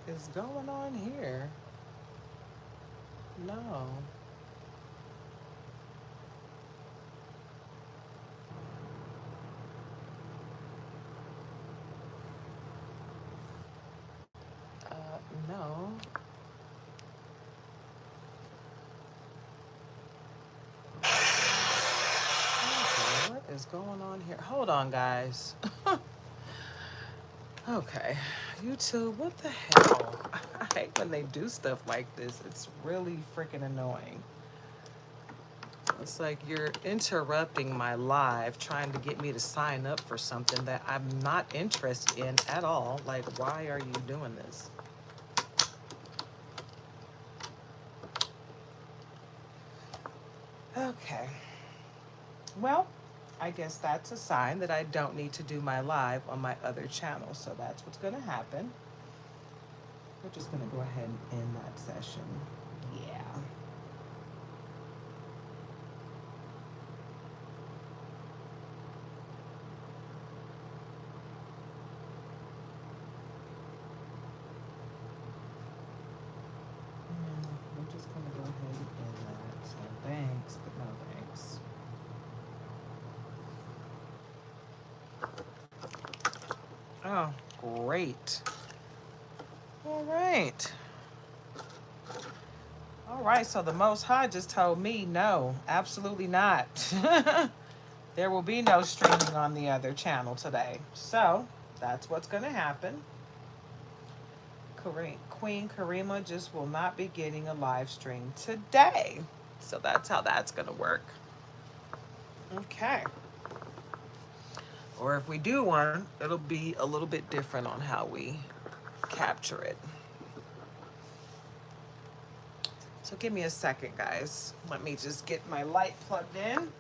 is going on here? No. No. Okay, what is going on here? Hold on, guys. Okay, YouTube, what the hell? I hate when they do stuff like this. It's really freaking annoying. It's like you're interrupting my live trying to get me to sign up for something that I'm not interested in at all. Like, why are you doing this? Okay. Well, I guess that's a sign that I don't need to do my live on my other channel. So that's what's going to happen. We're just going to go ahead and end that session. Yeah. We're just going to go ahead and end that. So thanks, but no thanks. Oh, great. All right. All right, so the Most High just told me, no, absolutely not. There will be no streaming on the other channel today. So that's what's going to happen. Queen Karima just will not be getting a live stream today. So that's how that's going to work. Okay. Or if we do one, it'll be a little bit different on how we capture it. So give me a second, guys. Let me just get my light plugged in.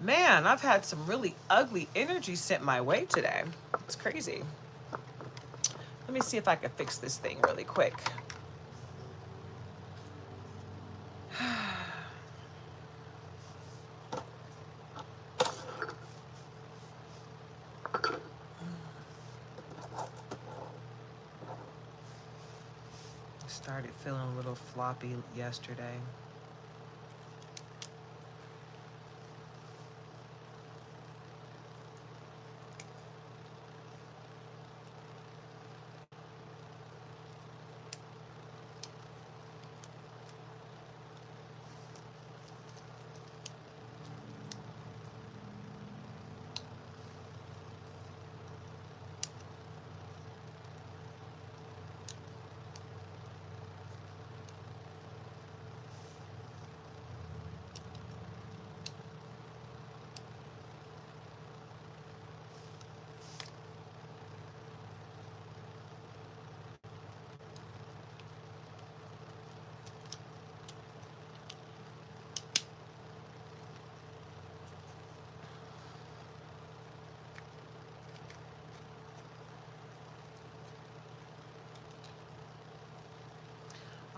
Man, I've had some really ugly energy sent my way today. It's crazy. Let me see if I can fix this thing really quick. Started feeling a little floppy yesterday.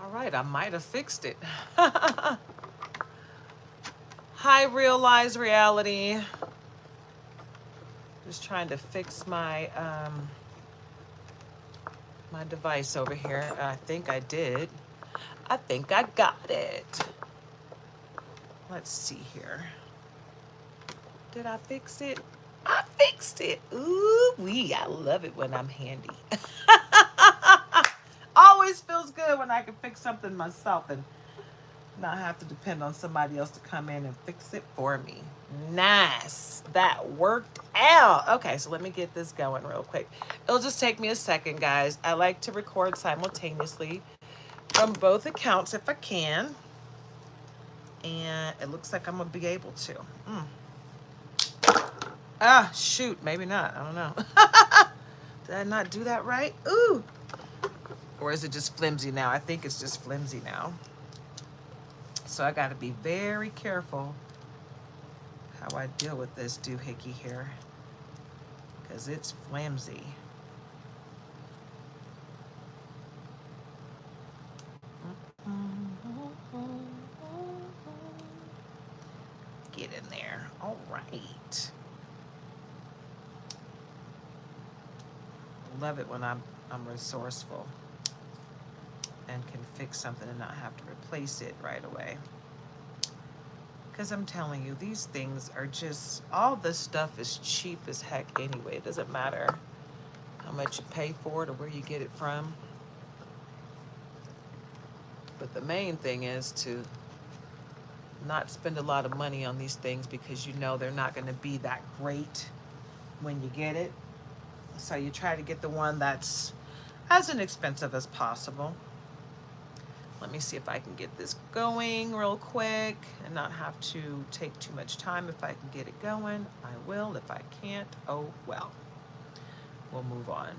All right, I might have fixed it. Hi, Realize Reality. Just trying to fix my my device over here. I think I did. I think I got it. Let's see here. Did I fix it? I fixed it. Ooh wee, I love it when I'm handy. Always feels good when I can fix something myself and not have to depend on somebody else to come in and fix it for me. Nice. That worked out. Okay, so let me get this going real quick. It'll just take me a second, guys. I like to record simultaneously from both accounts if I can. And it looks like I'm going to be able to. Ah, shoot. Maybe not. I don't know. Did I not do that right? Ooh. Or is it just flimsy now? I think it's just flimsy now. So I got to be very careful how I deal with this doohickey here, because it's flimsy. in there. All right. Love it when I'm resourceful and can fix something and not have to replace it right away. Because I'm telling you, these things are just, all this stuff is cheap as heck anyway. It doesn't matter how much you pay for it or where you get it from. But the main thing is to not spend a lot of money on these things, because you know they're not going to be that great when you get it. So you try to get the one that's as inexpensive as possible. Let me see if I can get this going real quick and not have to take too much time. If I can get it going, I will. If I can't, oh well. We'll move on.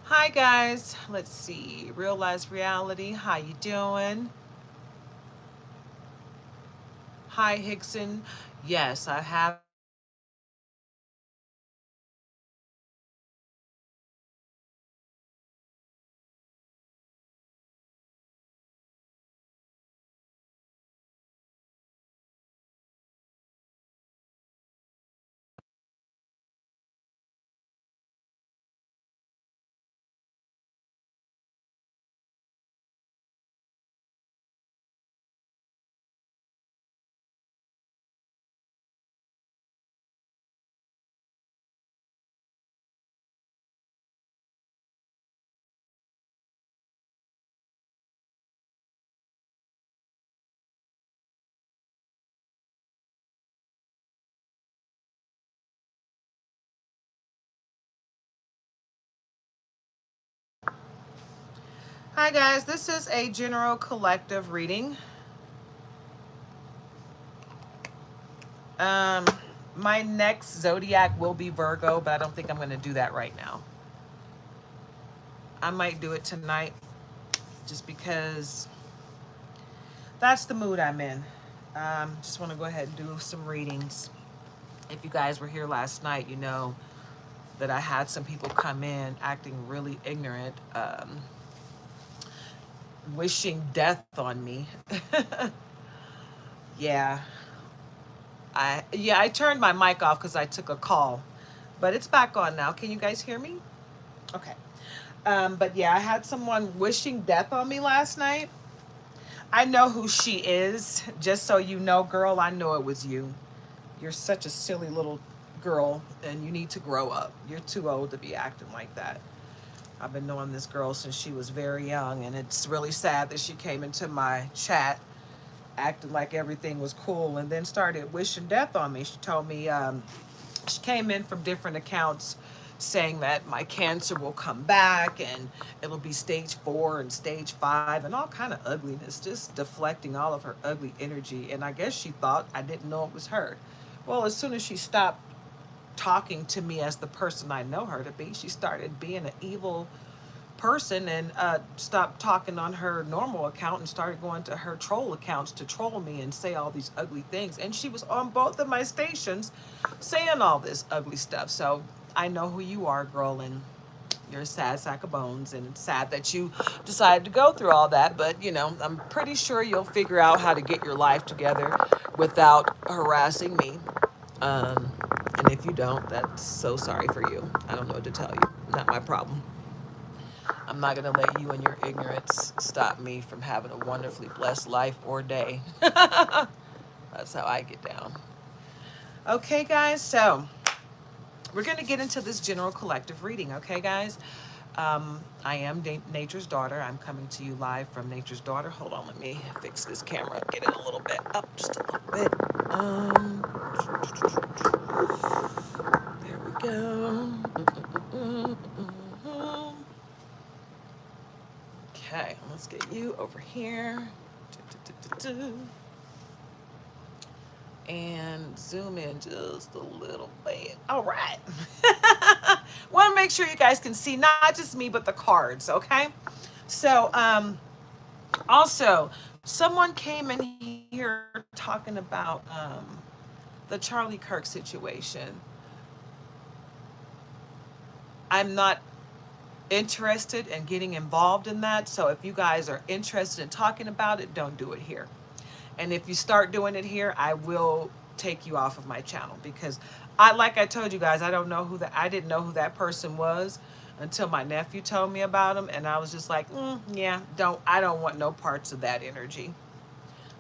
Hi guys, let's see. Realize Reality, how you doing? Hi Hickson. Yes, I have Hi guys, this is a general collective reading. Um, my next zodiac will be Virgo, but I don't think I'm going to do that right now. I might do it tonight just because that's the mood I'm in. Just want to go ahead and do some readings. If you guys were here last night, you know that I had some people come in acting really ignorant, wishing death on me. Yeah. I turned my mic off because I took a call, but it's back on now. Can you guys hear me? Okay. But yeah, I had someone wishing death on me last night. I know who she is. Just so you know, girl, I know it was you. You're such a silly little girl and you need to grow up. You're too old to be acting like that. I've been knowing this girl since she was very young, and it's really sad that she came into my chat acting like everything was cool and then started wishing death on me. She told me she came in from different accounts saying that my cancer will come back and it'll be stage 4 and stage 5 and all kind of ugliness, just deflecting all of her ugly energy. And I guess she thought I didn't know it was her. Well, as soon as she stopped talking to me as the person I know her to be. She started being an evil person and stopped talking on her normal account and started going to her troll accounts to troll me and say all these ugly things. And she was on both of my stations saying all this ugly stuff. So I know who you are, girl, and you're a sad sack of bones, and it's sad that you decided to go through all that. But, you know, I'm pretty sure you'll figure out how to get your life together without harassing me. Um, and if you don't, that's so sorry for you. I don't know what to tell you. Not my problem. I'm not going to let you and your ignorance stop me from having a wonderfully blessed life or day. That's how I get down. Okay, guys, so we're going to get into this general collective reading, okay, guys? I am Nature's Daughter. I'm coming to you live from Nature's Daughter. Hold on, let me fix this camera. Get it a little bit up, just a little bit. There we go. Okay, let's get you over here. And zoom in just a little bit. All right. Want to make sure you guys can see not just me, but the cards, okay? So, also, someone came in here talking about the Charlie Kirk situation. I'm not interested in getting involved in that. So if you guys are interested in talking about it, don't do it here. And if you start doing it here, I will take you off of my channel, because like I told you guys, I didn't know who that person was until my nephew told me about him, and I was just like, yeah, I don't want no parts of that energy.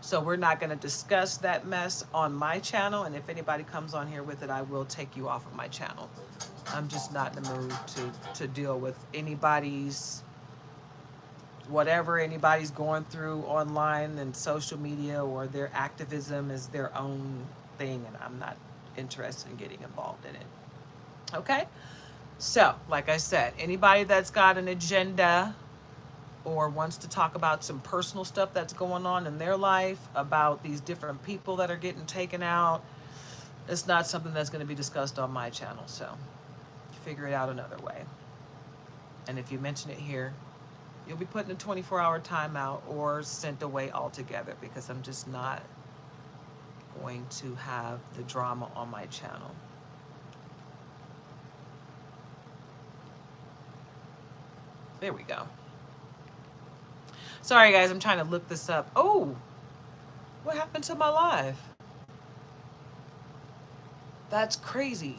So we're not going to discuss that mess on my channel, and if anybody comes on here with it, I will take you off of my channel. I'm just not in the mood to deal with anybody's, whatever anybody's going through online and social media, or their activism is their own thing, and I'm not interested in getting involved in it. Okay? So, like I said, anybody that's got an agenda or wants to talk about some personal stuff that's going on in their life, about these different people that are getting taken out, it's not something that's going to be discussed on my channel. So, figure it out another way. And if you mention it here, you'll be put in a 24-hour timeout or sent away altogether, because I'm just not going to have the drama on my channel. There we go. Sorry, guys, I'm trying to look this up. Oh, what happened to my live? That's crazy.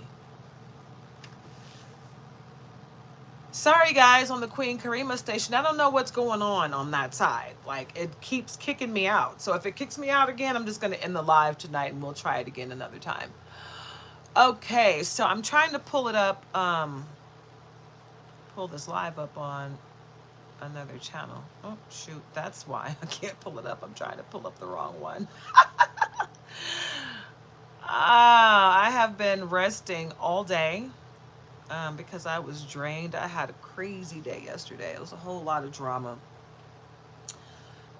Sorry, guys, on the Queen Karima station. I don't know what's going on that side. Like, it keeps kicking me out. So if it kicks me out again, I'm just going to end the live tonight, and we'll try it again another time. Okay, so I'm trying to pull it up, pull this live up on another channel. Oh, shoot, that's why I can't pull it up. I'm trying to pull up the wrong one. I have been resting all day. Because I was drained. I had a crazy day yesterday. It was a whole lot of drama.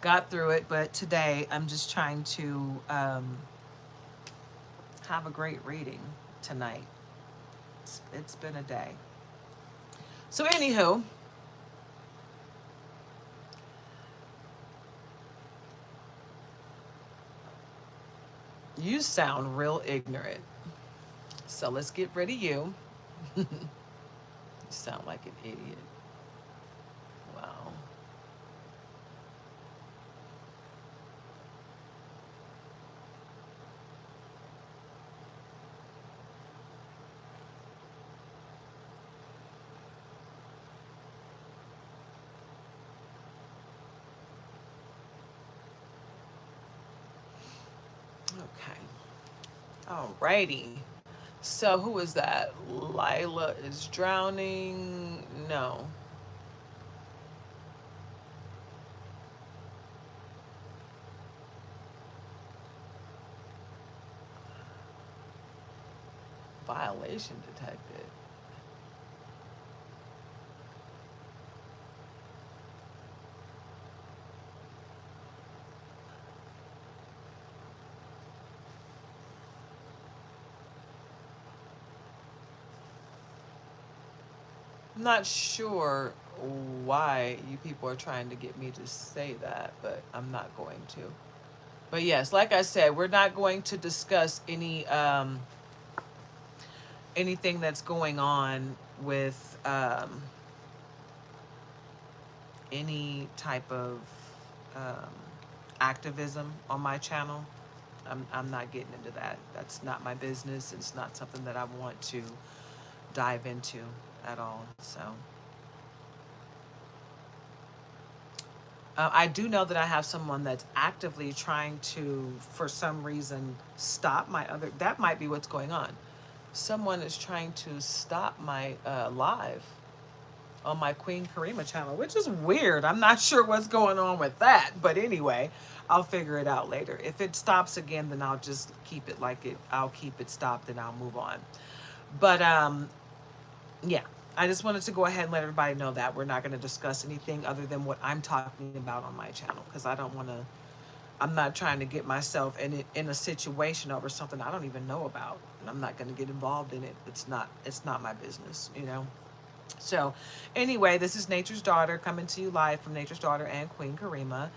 Got through it, but today I'm just trying to have a great reading tonight. It's been a day. So anywho, you sound real ignorant. So let's get rid of you. You sound like an idiot. Wow. Okay. Alrighty. So who is that? Lila is drowning. No. Violation detected. I'm not sure why you people are trying to get me to say that, but I'm not going to. But yes, like I said, we're not going to discuss anything that's going on with any type of um, activism on my channel. I'm not getting into that. That's not my business. It's not something that I want to dive into at all. So I do know that I have someone that's actively trying to, for some reason, stop my other. That might be what's going on. Someone is trying to stop my live on my Queen Karima channel, which is weird. I'm not sure what's going on with that. But anyway, I'll figure it out later. If it stops again, then I'll just keep it like it. I'll keep it stopped and I'll move on. But yeah, I just wanted to go ahead and let everybody know that we're not going to discuss anything other than what I'm talking about on my channel, because I don't want to. I'm not trying to get myself in a situation over something I don't even know about. I'm not going to get involved in it. It's not my business, you know. So anyway, this is Nature's Daughter coming to you live from Nature's Daughter and Queen Karima.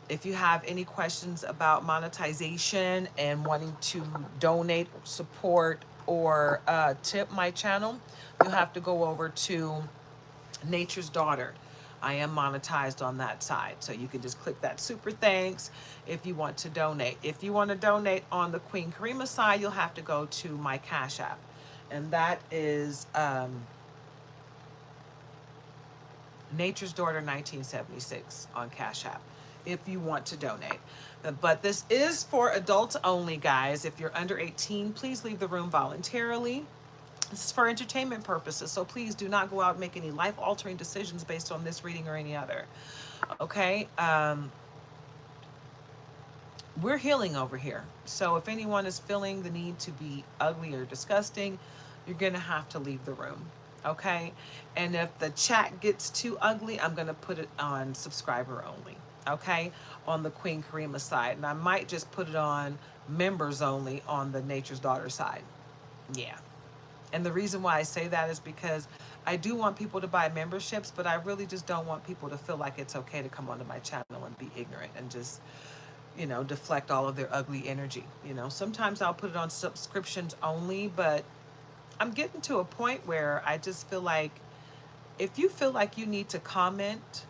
If you have any questions about monetization and wanting to donate, support, or tip my channel, you have to go over to Nature's Daughter. I am monetized on that side. So you can just click that super thanks if you want to donate. If you want to donate on the Queen Karima side, you'll have to go to my Cash App. And that is Nature's Daughter 1976 on Cash App if you want to donate. But this is for adults only, guys. If you're under 18, please leave the room voluntarily. This is for entertainment purposes, so please do not go out and make any life-altering decisions based on this reading or any other. Okay? We're healing over here. So if anyone is feeling the need to be ugly or disgusting, you're going to have to leave the room. Okay? And if the chat gets too ugly, I'm going to put it on subscriber only. Okay? On the Queen Karima side. And I might just put it on members only on the Nature's Daughter side. Yeah. And the reason why I say that is because I do want people to buy memberships, but I really just don't want people to feel like it's okay to come onto my channel and be ignorant and just, you know, deflect all of their ugly energy. You know, sometimes I'll put it on subscriptions only, but I'm getting to a point where I just feel like if you feel like you need to comment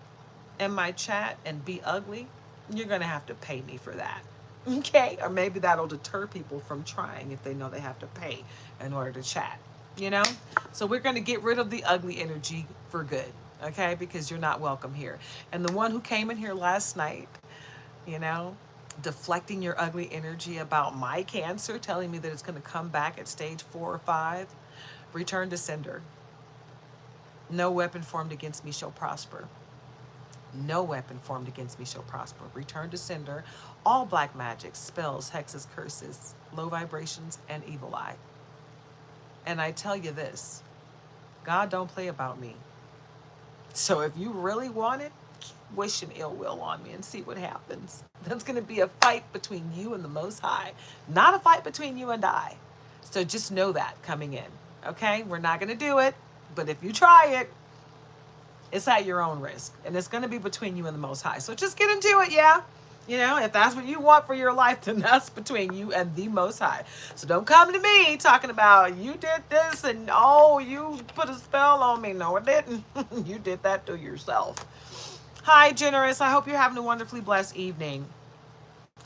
in my chat and be ugly, you're going to have to pay me for that. Okay? Or maybe that'll deter people from trying if they know they have to pay in order to chat. You know? So we're going to get rid of the ugly energy for good. Okay? Because you're not welcome here. And the one who came in here last night, you know, deflecting your ugly energy about my cancer, telling me that it's going to come back at stage 4 or 5, return to sender. No weapon formed against me shall prosper. No weapon formed against me shall prosper. Return to sender. All black magic, spells, hexes, curses, low vibrations, and evil eye. And I tell you this, God don't play about me. So if you really want it, wish an ill will on me and see what happens. That's going to be a fight between you and the Most High, not a fight between you and I. So just know that coming in. Okay? We're not going to do it, but if you try it, it's at your own risk. And it's going to be between you and the Most High. So just get into it, yeah? You know, if that's what you want for your life, then that's between you and the Most High. So don't come to me talking about you did this and, oh, you put a spell on me. No, I didn't. You did that to yourself. Hi, Generous. I hope you're having a wonderfully blessed evening.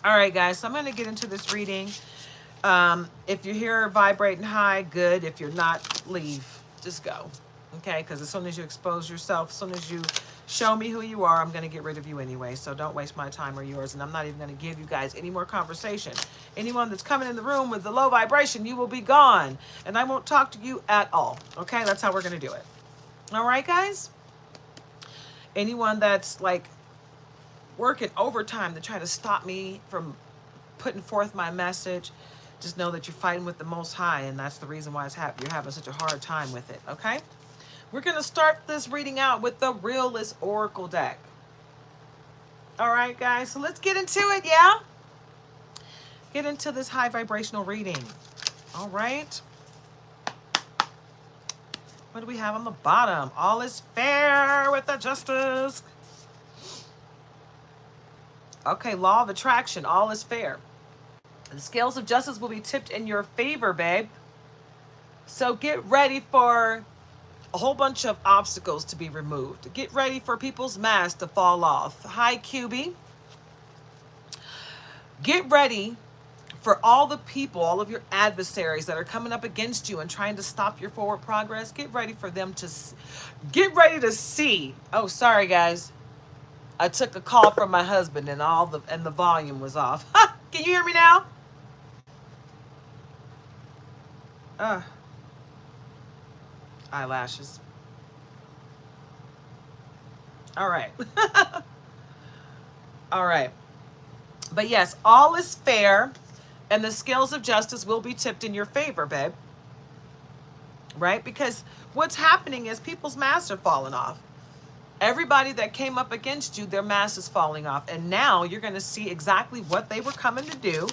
All right, guys. So I'm going to get into this reading. If you're here vibrating high, good. If you're not, leave. Just go. Okay? Because as soon as you expose yourself, as soon as you show me who you are, I'm going to get rid of you anyway. So don't waste my time or yours. And I'm not even going to give you guys any more conversation. Anyone that's coming in the room with the low vibration, you will be gone. And I won't talk to you at all. Okay? That's how we're going to do it. All right, guys? Anyone that's like working overtime to try to stop me from putting forth my message, just know that you're fighting with the Most High. And that's the reason why you're having such a hard time with it. Okay? We're going to start this reading out with the Realist Oracle deck. All right, guys. So let's get into it, yeah? Get into this high vibrational reading. All right. What do we have on the bottom? All is fair with the justice. Okay, law of attraction. All is fair. The scales of justice will be tipped in your favor, babe. So get ready for a whole bunch of obstacles to be removed. Get ready for people's masks to fall off. Hi, QB. Get ready for all the people, all of your adversaries that are coming up against you and trying to stop your forward progress. Get ready for them to get ready to see. Oh, sorry, guys. I took a call from my husband and the volume was off. Can you hear me now? Eyelashes. All right. All right. But yes, all is fair and the scales of justice will be tipped in your favor, babe. Right? Because what's happening is people's masks are falling off. Everybody that came up against you, their mask is falling off. And now you're going to see exactly what they were coming to do,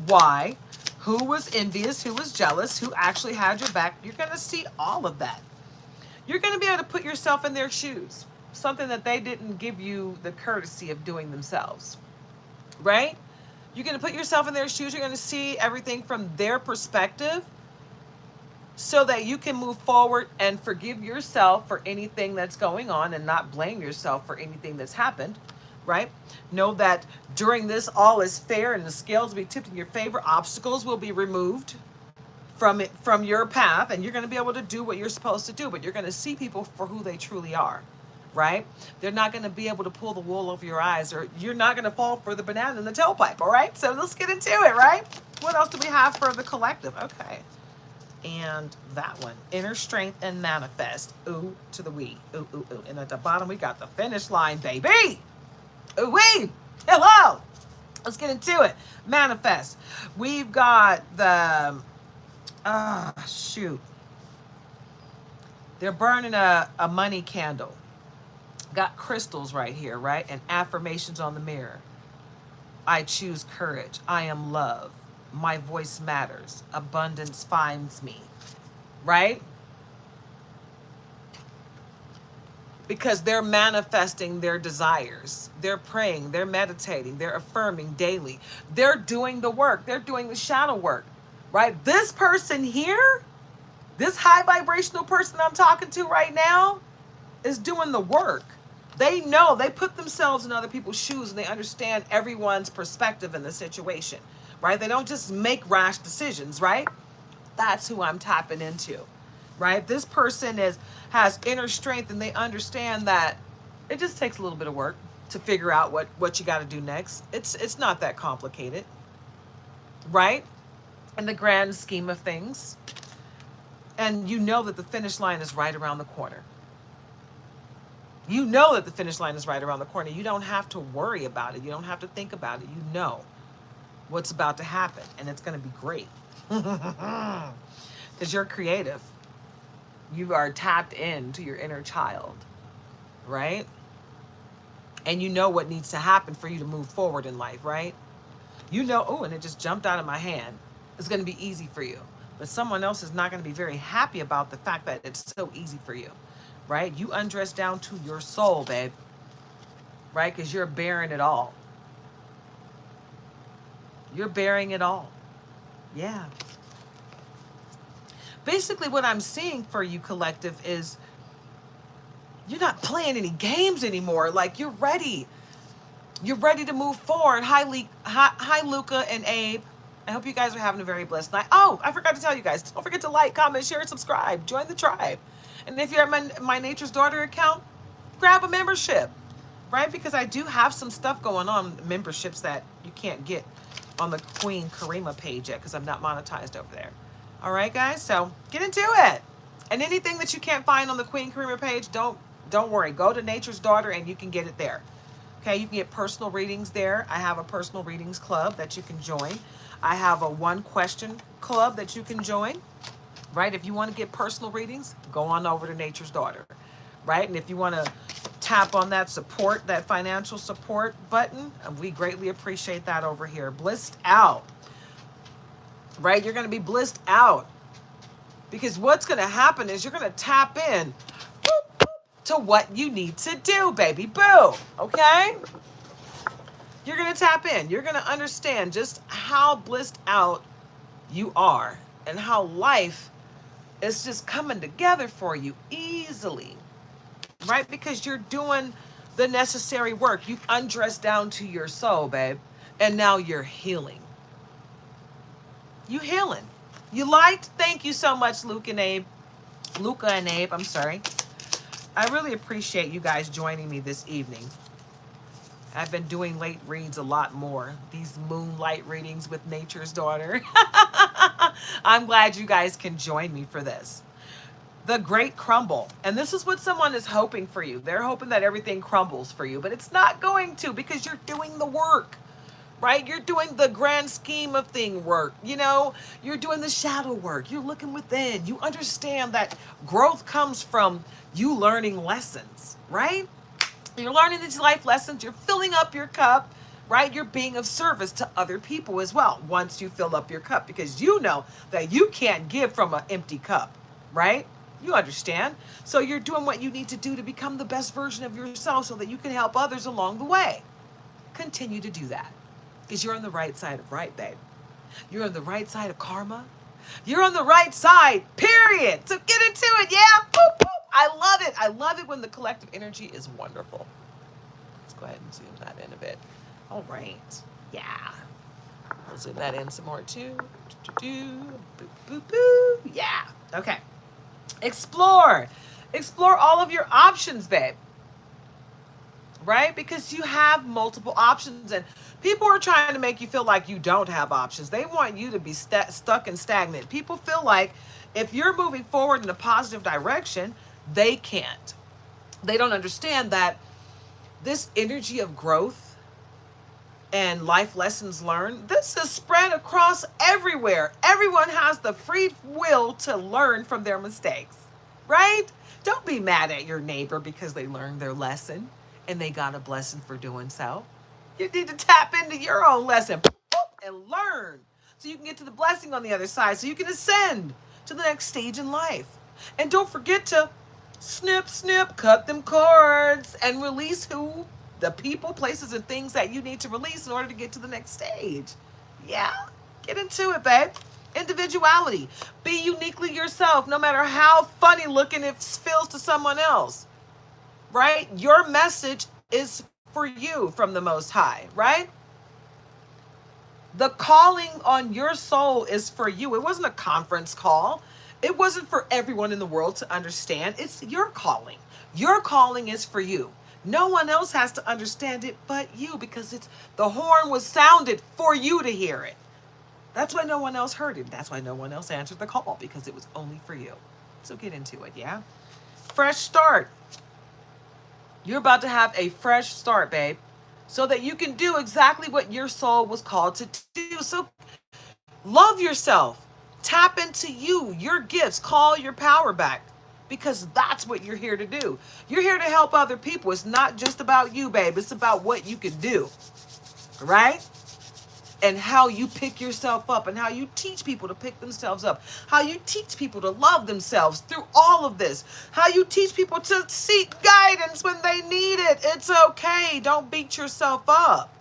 why, who was envious, who was jealous, who actually had your back. You're going to see all of that. You're going to be able to put yourself in their shoes, something that they didn't give you the courtesy of doing themselves, right? You're going to put yourself in their shoes. You're going to see everything from their perspective so that you can move forward and forgive yourself for anything that's going on and not blame yourself for anything that's happened, right? Know that during this, all is fair and the scales will be tipped in your favor. Obstacles will be removed from your path, and you're going to be able to do what you're supposed to do, but you're going to see people for who they truly are, right? They're not going to be able to pull the wool over your eyes, or you're not going to fall for the banana in the tailpipe, all right? So let's get into it, right? What else do we have for the collective? Okay. And that one, inner strength and manifest. Ooh, to the we. Ooh, ooh, ooh. And at the bottom, we got the finish line, baby. Ooh, wee. Hello. Let's get into it. Manifest. We've got the, shoot. They're burning a money candle. Got crystals right here, right? And affirmations on the mirror. I choose courage. I am love. My voice matters. Abundance finds me, right? Because they're manifesting their desires. They're praying, they're meditating, they're affirming daily. They're doing the work. They're doing the shadow work, right? This person here, this high vibrational person I'm talking to right now is doing the work. They know, they put themselves in other people's shoes and they understand everyone's perspective in the situation. Right? They don't just make rash decisions, right? That's who I'm tapping into, right? This person has inner strength and they understand that it just takes a little bit of work to figure out what you got to do next. It's not that complicated, right? In the grand scheme of things. And you know that the finish line is right around the corner. You know that the finish line is right around the corner. You don't have to worry about it. You don't have to think about it. You know what's about to happen, and it's going to be great because you're creative. You are tapped into your inner child, right? And you know what needs to happen for you to move forward in life, right? You know, oh, and it just jumped out of my hand. It's going to be easy for you, but someone else is not going to be very happy about the fact that it's so easy for you, right? You undress down to your soul, babe, right? Because you're bearing it all. You're bearing it all. Yeah. Basically, what I'm seeing for you, collective, is you're not playing any games anymore. Like, you're ready. You're ready to move forward. Hi, Luca and Abe. I hope you guys are having a very blessed night. Oh, I forgot to tell you guys. Don't forget to like, comment, share, and subscribe. Join the tribe. And if you're at my Nature's Daughter account, grab a membership, right? Because I do have some stuff going on, memberships that you can't get on the Queen Karima page yet because I'm not monetized over there. All right, guys, so get into it. And anything that you can't find on the Queen Karima page, don't worry. Go to Nature's Daughter and you can get it there. Okay, you can get personal readings there. I have a personal readings club that you can join. I have a one question club that you can join, right? If you want to get personal readings, go on over to Nature's Daughter, right? And if you want to tap on that support, that financial support button, we greatly appreciate that over here. Blissed out, right? You're going to be blissed out. Because what's going to happen is you're going to tap in to what you need to do, baby boo. Okay? You're going to tap in. You're going to understand just how blissed out you are and how life is just coming together for you easily, right? Because you're doing the necessary work. You've undressed down to your soul, babe, and now you're healing. You healing. You liked? Thank you so much, Luca and Abe. I'm sorry. I really appreciate you guys joining me this evening. I've been doing late reads a lot more. These moonlight readings with nature's daughter. I'm glad you guys can join me for this. The great crumble. And this is what someone is hoping for you. They're hoping that everything crumbles for you, but it's not going to, because you're doing the work, right? You're doing the grand scheme of thing work. You know, you're doing the shadow work. You're looking within. You understand that growth comes from you learning lessons, right? You're learning these life lessons. You're filling up your cup, right? You're being of service to other people as well once you fill up your cup, because you know that you can't give from an empty cup, right? You understand? So you're doing what you need to do to become the best version of yourself so that you can help others along the way. Continue to do that, because you're on the right side of right, babe. You're on the right side of karma. You're on the right side, period. So get into it, yeah? Boop, boop. I love it. I love it when the collective energy is wonderful. Let's go ahead and zoom that in a bit. All right. Yeah. I'll zoom that in some more too. Boop, boop, boop. Yeah. Okay. Explore. Explore all of your options, babe. Right? Because you have multiple options, and people are trying to make you feel like you don't have options. They want you to be stuck and stagnant. People feel like if you're moving forward in a positive direction, they can't. They don't understand that this energy of growth and life lessons learned, this is spread across everywhere. Everyone has the free will to learn from their mistakes, right? Don't be mad at your neighbor because they learned their lesson and they got a blessing for doing so. You need to tap into your own lesson and learn so you can get to the blessing on the other side, so you can ascend to the next stage in life. And don't forget to snip, snip, cut them cords and release the people, places, and things that you need to release in order to get to the next stage. Yeah, get into it, babe. Individuality. Be uniquely yourself, no matter how funny looking it feels to someone else, right? Your message is for you from the Most High, right? The calling on your soul is for you. It wasn't a conference call. It wasn't for everyone in the world to understand. It's your calling. Your calling is for you. No one else has to understand it but you, because the horn was sounded for you to hear it. That's why no one else heard it. That's why no one else answered the call, because it was only for you. So get into it, yeah? Fresh start. You're about to have a fresh start, babe, so that you can do exactly what your soul was called to do. So love yourself. Tap into you, your gifts. Call your power back, because that's what you're here to do. You're here to help other people. It's not just about you, babe. It's about what you can do, right? And how you pick yourself up, and how you teach people to pick themselves up, how you teach people to love themselves through all of this, how you teach people to seek guidance when they need it. It's okay. Don't beat yourself up,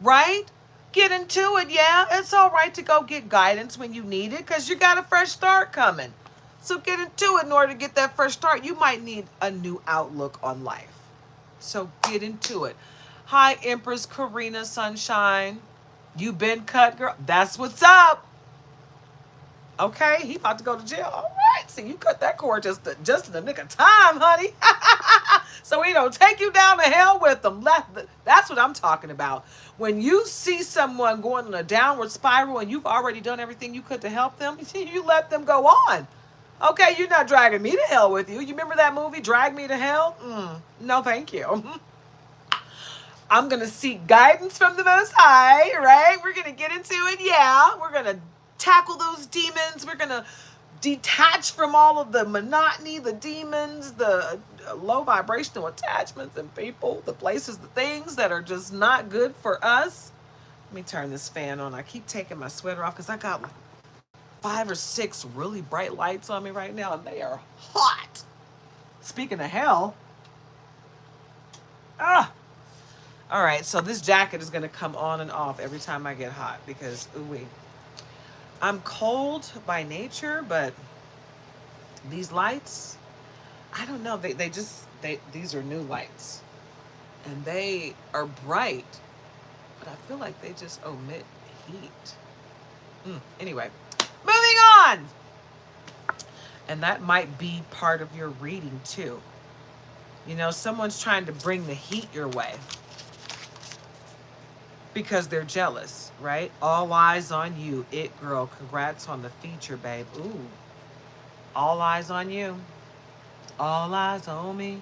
right? Get into it, yeah? It's all right to go get guidance when you need it, because you got a fresh start coming. So get into it. In order to get that fresh start, you might need a new outlook on life. So get into it. Hi, Empress Karina Sunshine. You been cut, girl? That's what's up. Okay, he about to go to jail. All right, see, you cut that cord just in the nick of time, honey. So he don't take you down to hell with them. That's what I'm talking about. When you see someone going in a downward spiral and you've already done everything you could to help them, you let them go on. Okay, you're not dragging me to hell with you. You remember that movie, Drag Me to Hell? No, thank you. I'm going to seek guidance from the Most High, right? We're going to get into it, yeah. We're going to tackle those demons. We're going to detach from all of the monotony, the demons, the low vibrational attachments and people, the places, the things that are just not good for us. Let me turn this fan on. I keep taking my sweater off because I got 5 or 6 really bright lights on me right now, and they are hot. Speaking of hell, ah. All right, so this jacket is gonna come on and off every time I get hot because ooh wee. I'm cold by nature, but these lights, I don't know. They these are new lights, and they are bright, but I feel like they just omit heat. Anyway, moving on. And that might be part of your reading too. You know, someone's trying to bring the heat your way because they're jealous, right? All eyes on you, it girl. Congrats on the feature, babe. Ooh, all eyes on you. All eyes on me.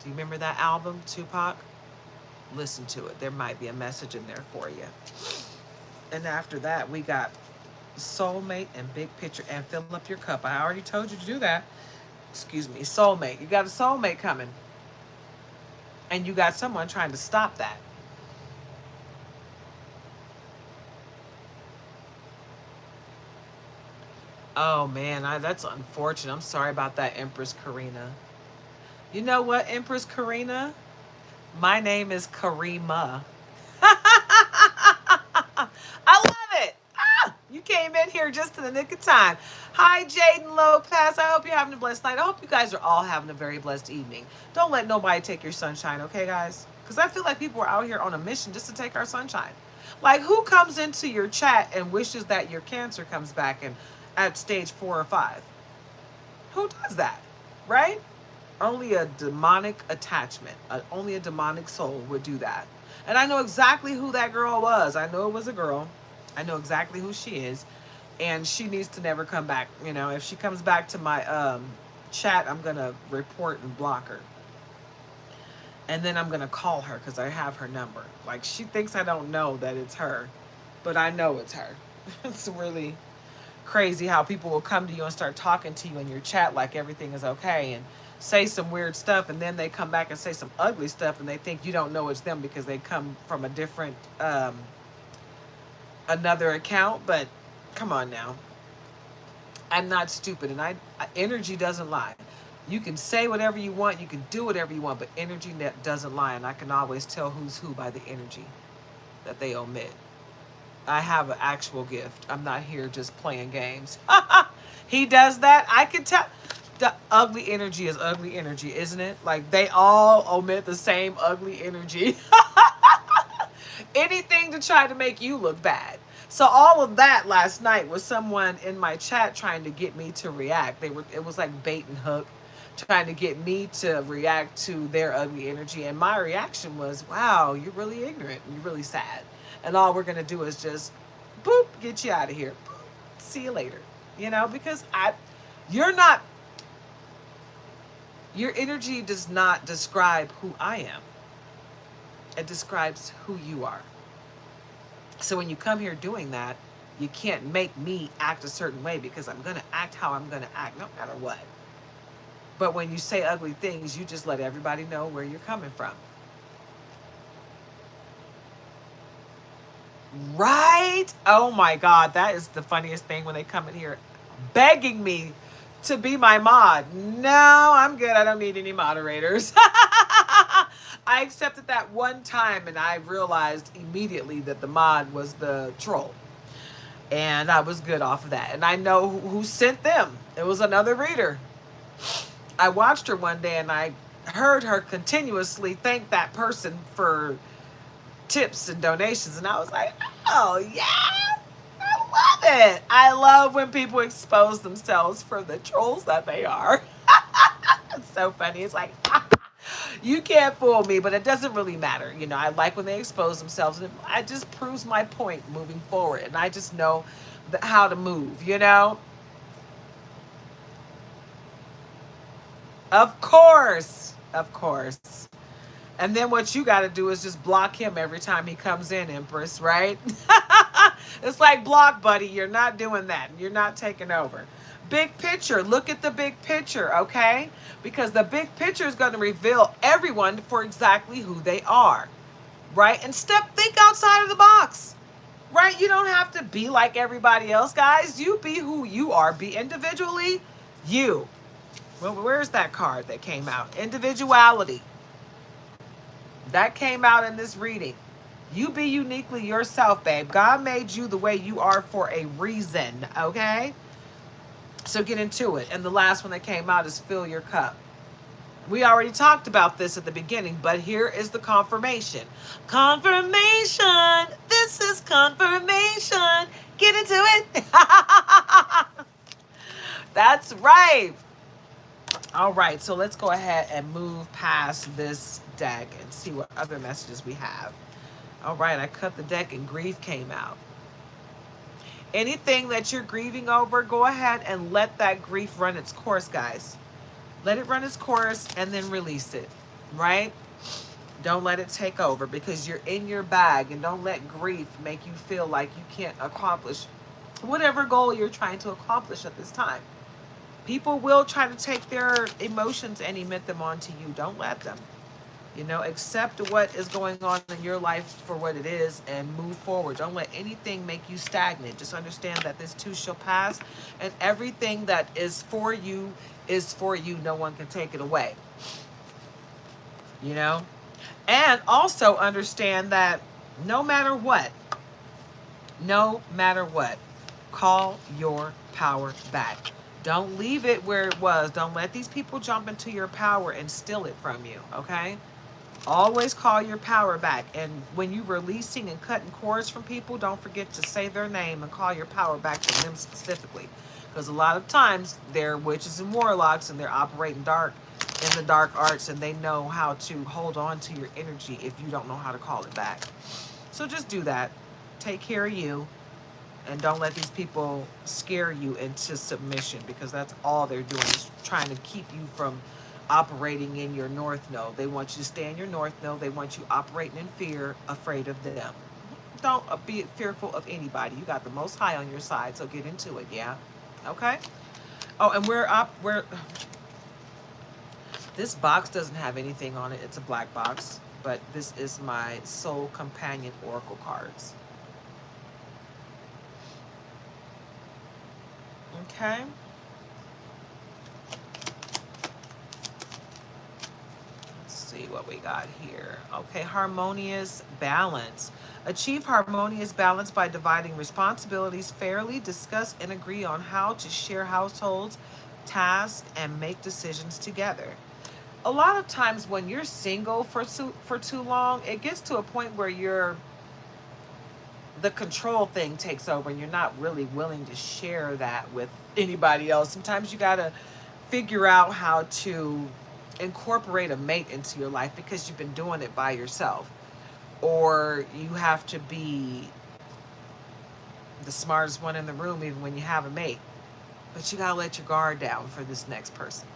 Do you remember that album, Tupac? Listen to it. There might be a message in there for you. And after that, we got soulmate and big picture and fill up your cup. I already told you to do that. Excuse me, soulmate. You got a soulmate coming. And you got someone trying to stop that. Oh man, that's unfortunate. I'm sorry about that, Empress Karina. You know what, Empress Karina? My name is Karima. I love it. You came in here just in the nick of time. Hi, Jaden Lopez. I hope you're having a blessed night. I hope you guys are all having a very blessed evening. Don't let nobody take your sunshine, okay, guys? Because I feel like people are out here on a mission just to take our sunshine. Like, who comes into your chat and wishes that your cancer comes back and at stage 4 or 5? Who does that, right? Only a demonic attachment, only a demonic soul would do that. And I know exactly who that girl was. I know it was a girl. I know exactly who she is. And she needs to never come back. You know, if she comes back to my chat, I'm going to report and block her. And then I'm going to call her because I have her number. Like, she thinks I don't know that it's her, but I know it's her. It's really crazy how people will come to you and start talking to you in your chat like everything is okay and say some weird stuff, and then they come back and say some ugly stuff, and they think you don't know it's them because they come from a different another account. But come on now, I'm not stupid, and energy doesn't lie. You can say whatever you want, you can do whatever you want, but energy doesn't lie, and I can always tell who's who by the energy that they omit. I have an actual gift. I'm not here just playing games. He does that. I can tell. The ugly energy is ugly energy, isn't it? Like, they all omit the same ugly energy. Anything to try to make you look bad. So all of that last night was someone in my chat trying to get me to react. It was like bait and hook, trying to get me to react to their ugly energy. And my reaction was, wow, you're really ignorant. You're really sad. And all we're going to do is just, boop, get you out of here. Boop, see you later. You know, because your energy does not describe who I am. It describes who you are. So when you come here doing that, you can't make me act a certain way because I'm going to act how I'm going to act no matter what. But when you say ugly things, you just let everybody know where you're coming from. Right? Oh my God, that is the funniest thing when they come in here begging me to be my mod. No, I'm good. I don't need any moderators. I accepted that one time and I realized immediately that the mod was the troll. And I was good off of that. And I know who sent them. It was another reader. I watched her one day and I heard her continuously thank that person for tips and donations. And I was like, oh yeah, I love it. I love when people expose themselves for the trolls that they are. It's so funny. It's like, you can't fool me, but it doesn't really matter. You know, I like when they expose themselves, and it just proves my point moving forward. And I just know how to move, you know? Of course. Of course. And then what you got to do is just block him every time he comes in, Empress, right? It's like, block, buddy. You're not doing that. You're not taking over. Big picture. Look at the big picture, okay? Because the big picture is going to reveal everyone for exactly who they are, right? And think outside of the box. right? You don't have to be like everybody else, guys. You be who you are. Be individually you. Well, where's that card that came out? Individuality. That came out in this reading. You be uniquely yourself, babe. God made you the way you are for a reason, okay? So get into it. And the last one that came out is fill your cup. We already talked about this at the beginning, but here is the confirmation. Confirmation. This is confirmation. Get into it. That's right. All right, so let's go ahead and move past this deck and see what other messages we have. All right, I cut the deck and grief came out. Anything that you're grieving over, go ahead and let that grief run its course, guys. Let it run its course and then release it, right? Don't let it take over because you're in your bag, and don't let grief make you feel like you can't accomplish whatever goal you're trying to accomplish at this time. People will try to take their emotions and emit them onto you. Don't let them. You know, accept what is going on in your life for what it is and move forward. Don't let anything make you stagnant. Just understand that this too shall pass, and everything that is for you is for you. No one can take it away. You know? And also understand that no matter what, call your power back. Don't leave it where it was. Don't let these people jump into your power and steal it from you, okay? Always call your power back. And when you're releasing and cutting cords from people, don't forget to say their name and call your power back to them specifically. Because a lot of times they're witches and warlocks and they're operating dark in the dark arts, and they know how to hold on to your energy if you don't know how to call it back. So just do that. Take care of you. And don't let these people scare you into submission, because that's all they're doing, is trying to keep you from operating in your north node. They want you to stay in your north node. They want you operating in fear, afraid of them. Don't be fearful of anybody. You got the Most High on your side, so get into it, yeah? Okay? Oh, and this box doesn't have anything on it. It's a black box, but this is my Soul Companion Oracle cards. Okay. Let's see what we got here. Okay, harmonious balance. Achieve harmonious balance by dividing responsibilities fairly. Discuss and agree on how to share households, tasks, and make decisions together. A lot of times when you're single for too long, it gets to a point where the control thing takes over and you're not really willing to share that with anybody else. Sometimes you got to figure out how to incorporate a mate into your life because you've been doing it by yourself. Or you have to be the smartest one in the room even when you have a mate. But you got to let your guard down for this next person,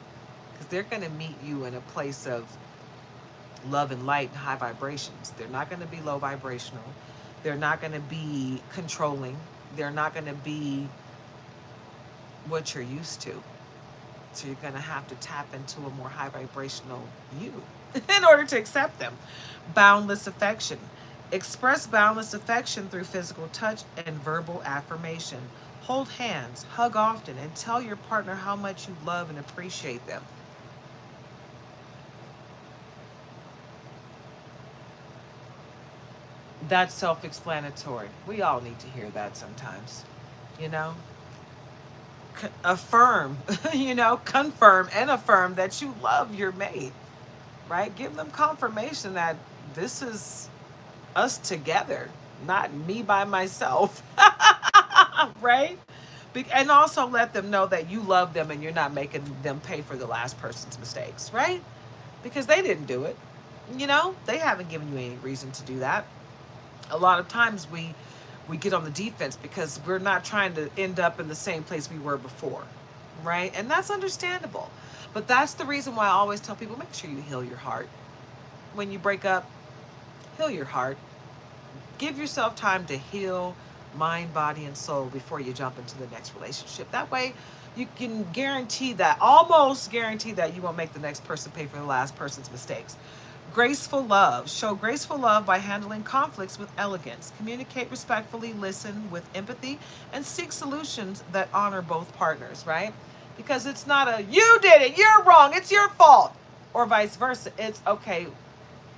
because they're going to meet you in a place of love and light and high vibrations. They're not going to be low vibrational. They're not going to be controlling. They're not going to be what you're used to. So you're going to have to tap into a more high vibrational you in order to accept them. Boundless affection. Express boundless affection through physical touch and verbal affirmation. Hold hands, hug often, and tell your partner how much you love and appreciate them. That's self-explanatory. We all need to hear that sometimes, you know? Affirm, confirm and affirm that you love your mate, right? Give them confirmation that this is us together, not me by myself, right? And also let them know that you love them and you're not making them pay for the last person's mistakes, right? Because they didn't do it. They haven't given you any reason to do that. A lot of times we get on the defense because we're not trying to end up in the same place we were before, right? And that's understandable. But that's the reason why I always tell people, make sure you heal your heart. When you break up, heal your heart. Give yourself time to heal mind, body, and soul before you jump into the next relationship. That way you can almost guarantee that you won't make the next person pay for the last person's mistakes. Graceful love. Show graceful love by handling conflicts with elegance. Communicate respectfully, listen with empathy, and seek solutions that honor both partners, right? Because it's not a, you did it, you're wrong, it's your fault, or vice versa. It's okay,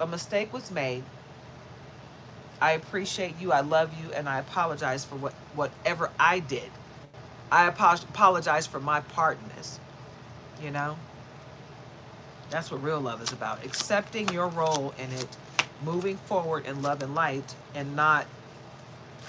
a mistake was made. I appreciate you, I love you, and I apologize for whatever I did. I apologize for my part in this, you know? That's what real love is about. Accepting your role in it, moving forward in love and light, and not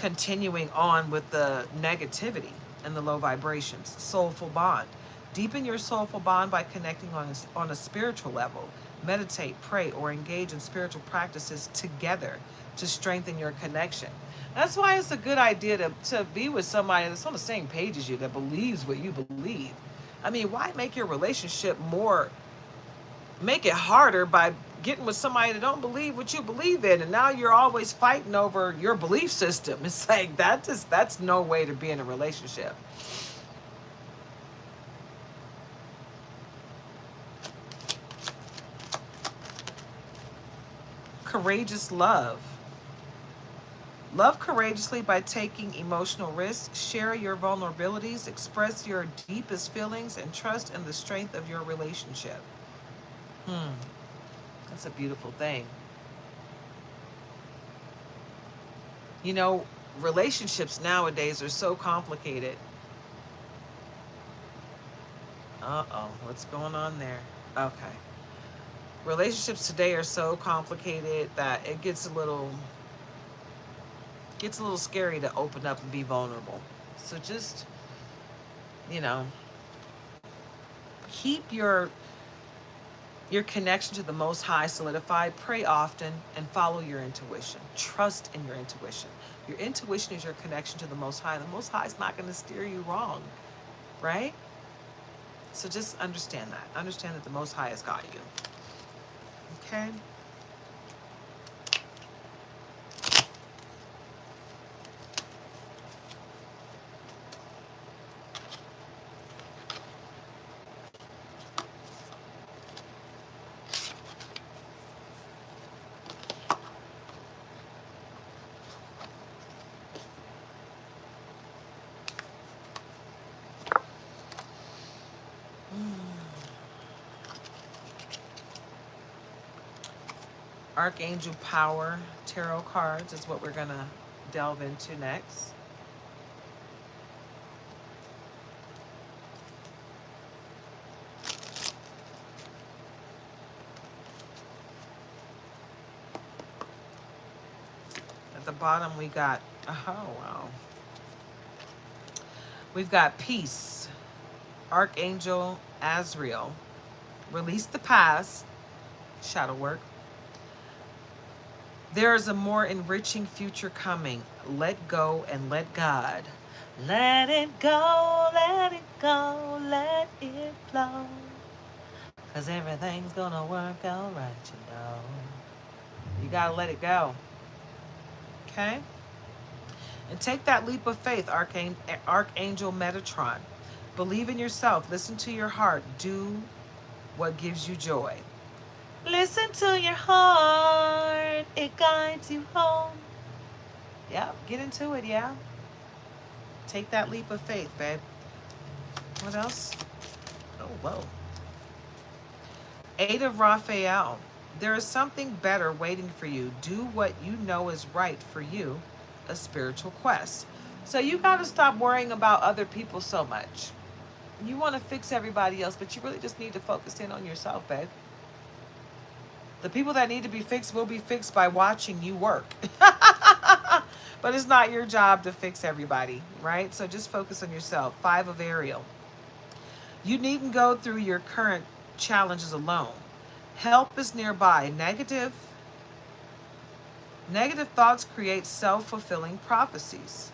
continuing on with the negativity and the low vibrations. Soulful bond. Deepen your soulful bond by connecting on a spiritual level. Meditate, pray, or engage in spiritual practices together to strengthen your connection. That's why it's a good idea to be with somebody that's on the same page as you, that believes what you believe. I mean, why make your relationship make it harder by getting with somebody that don't believe what you believe in, and now you're always fighting over your belief system? It's like that's no way to be in a relationship. Courageous love. Love courageously by taking emotional risks. Share your vulnerabilities, express your deepest feelings, and trust in the strength of your relationship. That's a beautiful thing. You know, relationships nowadays are so complicated. Uh-oh, what's going on there? Okay. Relationships today are so complicated that it gets a little scary to open up and be vulnerable. So just, you know, keep your connection to the Most High solidified. Pray often and follow your intuition. Trust in your intuition. Your intuition is your connection to the Most High. The Most High is not going to steer you wrong, right? So just understand that. Understand that the Most High has got you. Okay? Archangel Power Tarot cards is what we're going to delve into next. At the bottom we got, oh wow. We've got Peace, Archangel Azrael, Release the Past, Shadow Work. There is a more enriching future coming. Let go and let God. Let it go, let it go, let it flow. 'Cause everything's gonna work out right, you know. You gotta let it go. Okay? And take that leap of faith, Archangel Metatron. Believe in yourself. Listen to your heart. Do what gives you joy. Listen to your heart. It guides you home. Yeah, get into it, yeah. Take that leap of faith, babe. What else? Oh, whoa. Eight of Raphael. There is something better waiting for you. Do what you know is right for you. A spiritual quest. So you got to stop worrying about other people so much. You want to fix everybody else, but you really just need to focus in on yourself, babe. The people that need to be fixed will be fixed by watching you work. But it's not your job to fix everybody, right? So just focus on yourself. Five of Ariel. You needn't go through your current challenges alone. Help is nearby. Negative thoughts create self-fulfilling prophecies.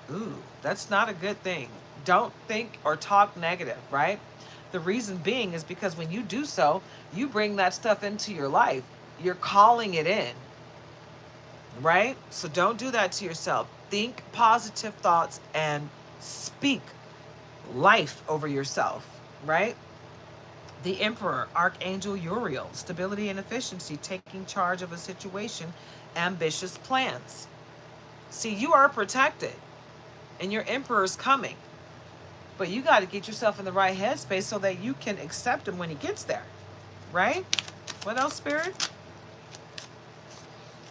Ooh, that's not a good thing. Don't think or talk negative, right? The reason being is because when you do so, you bring that stuff into your life. You're calling it in, right? So don't do that to yourself. Think positive thoughts and speak life over yourself, right? The Emperor, Archangel Uriel, stability and efficiency, taking charge of a situation, ambitious plans. See, you are protected and your Emperor is coming. But you got to get yourself in the right headspace so that you can accept him when he gets there. Right? What else, Spirit?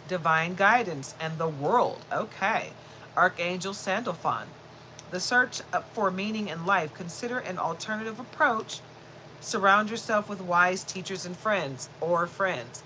Divine guidance and the world. Okay. Archangel Sandalphon. The search for meaning in life. Consider an alternative approach. Surround yourself with wise teachers and friends, or friends.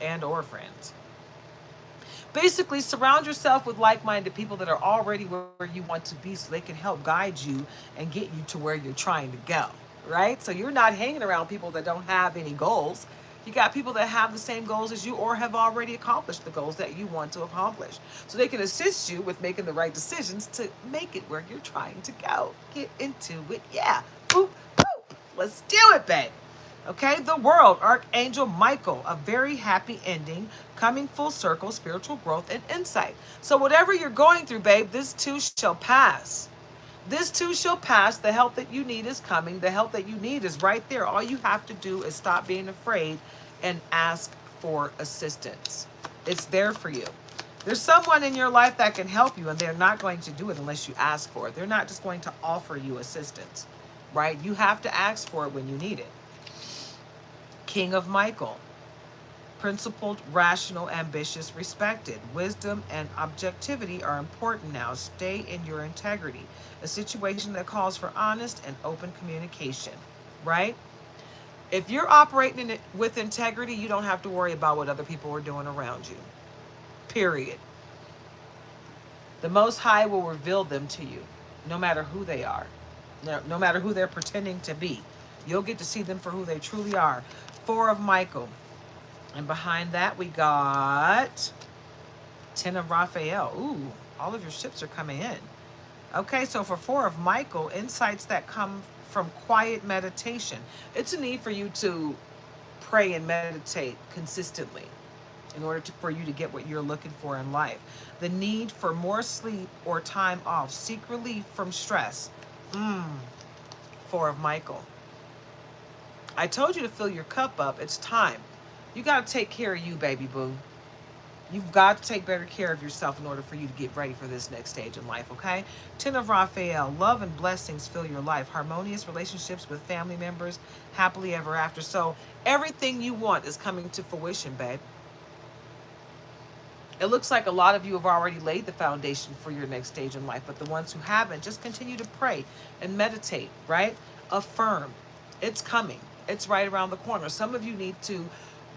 Basically, surround yourself with like-minded people that are already where you want to be so they can help guide you and get you to where you're trying to go, right? So you're not hanging around people that don't have any goals. You got people that have the same goals as you or have already accomplished the goals that you want to accomplish. So they can assist you with making the right decisions to make it where you're trying to go. Get into it. Yeah. Boop, boop. Let's do it, babe. Okay, the world, Archangel Michael, a very happy ending, coming full circle, spiritual growth and insight. So whatever you're going through, babe, this too shall pass. This too shall pass. The help that you need is coming. The help that you need is right there. All you have to do is stop being afraid and ask for assistance. It's there for you. There's someone in your life that can help you, and they're not going to do it unless you ask for it. They're not just going to offer you assistance, right? You have to ask for it when you need it. King of Michael, principled, rational, ambitious, respected. Wisdom and objectivity are important now. Stay in your integrity. A situation that calls for honest and open communication, right? If you're operating it with integrity, you don't have to worry about what other people are doing around you. Period. The Most High will reveal them to you, no matter who they are, no matter who they're pretending to be. You'll get to see them for who they truly are. Four of Michael. And behind that, we got 10 of Raphael. Ooh, all of your ships are coming in. Okay, so for 4 of Michael, insights that come from quiet meditation. It's a need for you to pray and meditate consistently in order for you to get what you're looking for in life. The need for more sleep or time off. Seek relief from stress. 4 of Michael. I told you to fill your cup up. It's time. You got to take care of you, baby boo. You've got to take better care of yourself in order for you to get ready for this next stage in life, okay? 10 of Raphael. Love and blessings fill your life. Harmonious relationships with family members. Happily ever after. So everything you want is coming to fruition, babe. It looks like a lot of you have already laid the foundation for your next stage in life. But the ones who haven't, just continue to pray and meditate, right? Affirm. It's coming. It's right around the corner. Some of you need to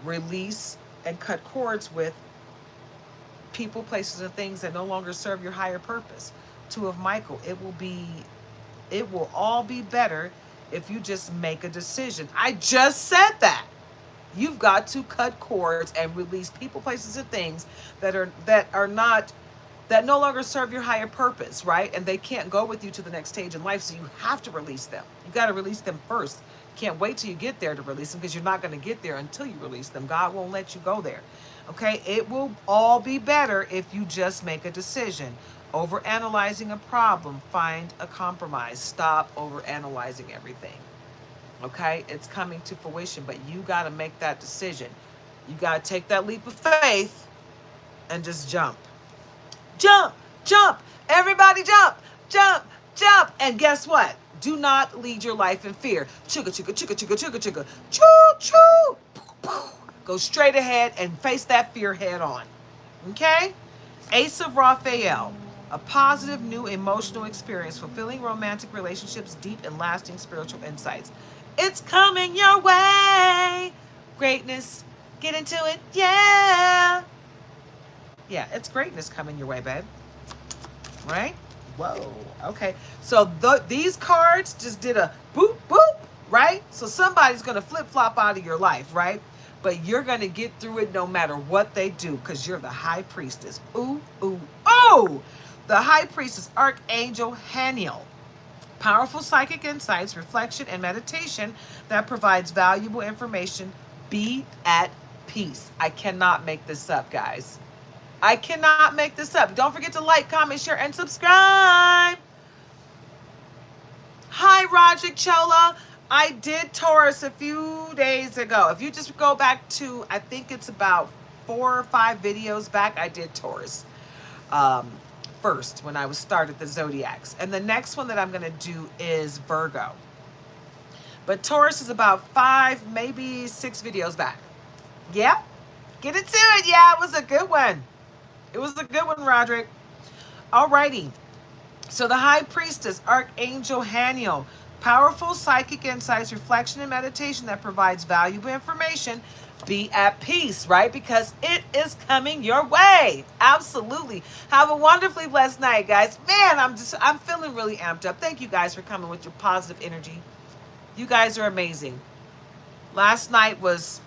release and cut cords with people, places, and things that no longer serve your higher purpose. 2 of Michael. It will all be better if you just make a decision. I just said that. You've got to cut cords and release people, places, and things that no longer serve your higher purpose, right? And they can't go with you to the next stage in life, so you have to release them. You got to release them first. Can't wait till you get there to release them, because you're not going to get there until you release them. God won't let you go there. Okay? It will all be better if you just make a decision. Overanalyzing a problem, find a compromise. Stop overanalyzing everything. Okay? It's coming to fruition, but you got to make that decision. You got to take that leap of faith and just jump. Jump, jump. Everybody jump, jump, jump. And guess what? Do not lead your life in fear. Chugga, chugga, chugga, chugga, chugga, chugga. Choo, choo. Go straight ahead and face that fear head on. Okay? Ace of Raphael. A positive, new emotional experience, fulfilling romantic relationships, deep and lasting spiritual insights. It's coming your way. Greatness. Get into it. Yeah. Yeah, it's greatness coming your way, babe. Right? Whoa. Okay. So these cards just did a boop, boop, right? So somebody's going to flip-flop out of your life, right? But you're going to get through it no matter what they do, because you're the high priestess. Ooh, ooh, ooh. The high priestess, Archangel Haniel. Powerful psychic insights, reflection, and meditation that provides valuable information. Be at peace. I cannot make this up, guys. I cannot make this up. Don't forget to like, comment, share, and subscribe. Hi, Roderick Chola. I did Taurus a few days ago. If you just go back to, I think it's about 4 or 5 videos back, I did Taurus um, first when I was started the zodiacs. And the next one that I'm going to do is Virgo. But Taurus is about 5, maybe 6 videos back. Yep. Get into it. Yeah, it was a good one. It was a good one, Roderick. Alrighty. So the High Priestess, Archangel Haniel, powerful psychic insights, reflection, and meditation that provides valuable information. Be at peace, right? Because it is coming your way. Absolutely. Have a wonderfully blessed night, guys. Man, I'm feeling really amped up. Thank you guys for coming with your positive energy. You guys are amazing. Last night was,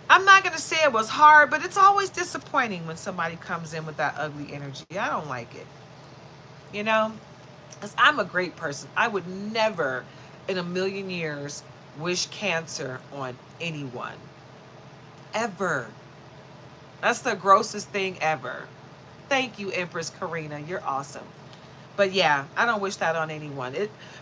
I'm not going to say it was hard, but it's always disappointing when somebody comes in with that ugly energy. I don't like it. You know? Because I'm a great person. I would never in a million years wish cancer on anyone. Ever. That's the grossest thing ever. Thank you, Empress Karina. You're awesome. But yeah, I don't wish that on anyone.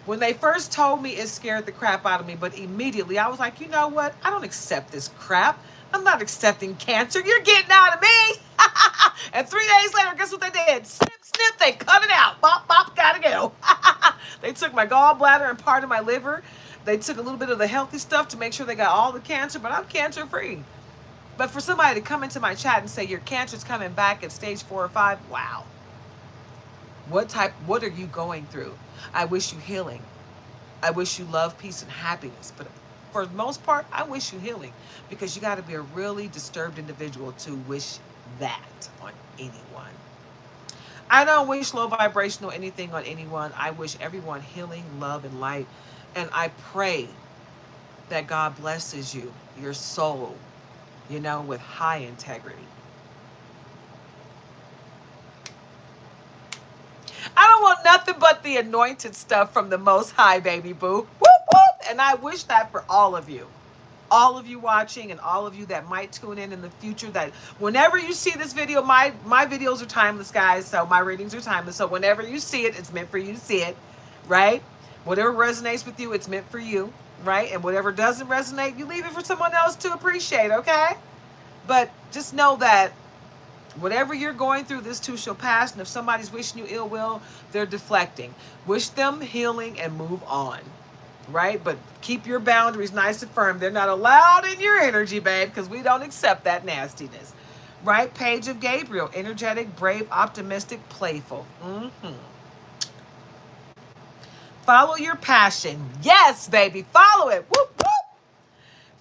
When they first told me, it scared the crap out of me. But immediately I was like, you know what? I don't accept this crap. I'm not accepting cancer. You're getting out of me. And 3 days later, guess what they did? Snip, snip, they cut it out. Bop, bop, gotta go. They took my gallbladder and part of my liver. They took a little bit of the healthy stuff to make sure they got all the cancer, but I'm cancer free. But for somebody to come into my chat and say your cancer's coming back at stage 4 or 5, wow. What are you going through? I wish you healing. I wish you love, peace, and happiness. But for the most part, I wish you healing, because you got to be a really disturbed individual to wish that on anyone. I don't wish low vibrational anything on anyone. I wish everyone healing, love, and light. And I pray that God blesses you, your soul, with high integrity. I don't want nothing but the anointed stuff from the Most High, baby boo. Whoop, whoop. And I wish that for all of you. All of you watching and all of you that might tune in the future, that whenever you see this video, my videos are timeless, guys. So my readings are timeless. So whenever you see it, it's meant for you to see it, right? Whatever resonates with you, it's meant for you, right? And whatever doesn't resonate, you leave it for someone else to appreciate, okay? But just know that whatever you're going through, this too shall pass. And if somebody's wishing you ill will, they're deflecting. Wish them healing and move on, right? But keep your boundaries nice and firm. They're not allowed in your energy, babe, because we don't accept that nastiness, right? Page of Gabriel, energetic, brave, optimistic, playful. Follow your passion. Yes, baby, follow it. Whoop, whoop.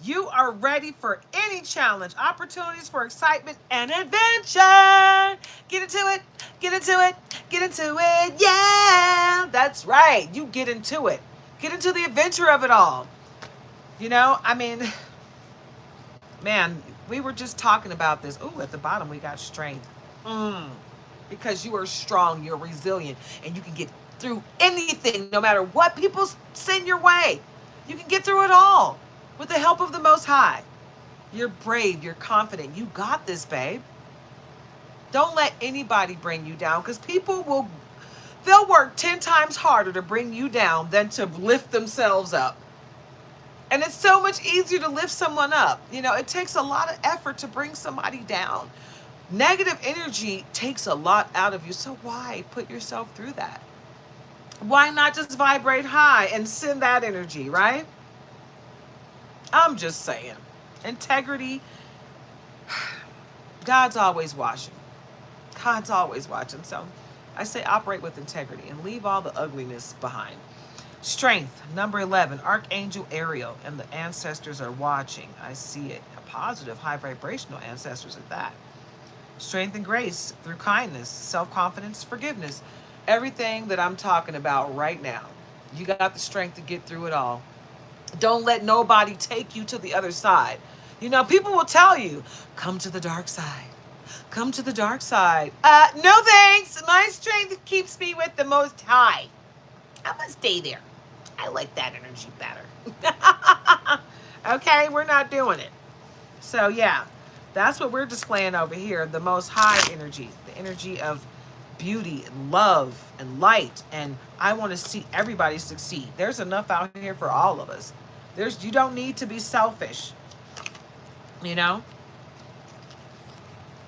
You are ready for any challenge, opportunities for excitement and adventure. Get into it, get into it, get into it. Yeah, that's right. You get into it. Get into the adventure of it all. I mean, man, we were just talking about this. Oh, at the bottom, we got strength. Because you are strong, you're resilient, and you can get through anything, no matter what people send your way. You can get through it all. With the help of the Most High. You're brave. You're confident. You got this, babe. Don't let anybody bring you down, because they'll work 10 times harder to bring you down than to lift themselves up. And it's so much easier to lift someone up. It takes a lot of effort to bring somebody down. Negative energy takes a lot out of you. So why put yourself through that? Why not just vibrate high and send that energy, right? I'm just saying. Integrity. God's always watching. God's always watching. So I say operate with integrity and leave all the ugliness behind. Strength, number 11, Archangel Ariel, and the ancestors are watching. I see it. A positive, high vibrational ancestors at that. Strength and grace through kindness, self-confidence, forgiveness. Everything that I'm talking about right now. You got the strength to get through it all. Don't let nobody take you to the other side. People will tell you, come to the dark side. Come to the dark side. No thanks. My strength keeps me with the Most High. I'm going to stay there. I like that energy better. Okay, we're not doing it. So yeah, that's what we're displaying over here. The Most High energy. The energy of beauty and love and light, and I want to see everybody succeed. There's enough out here for all of us. You don't need to be selfish, you know?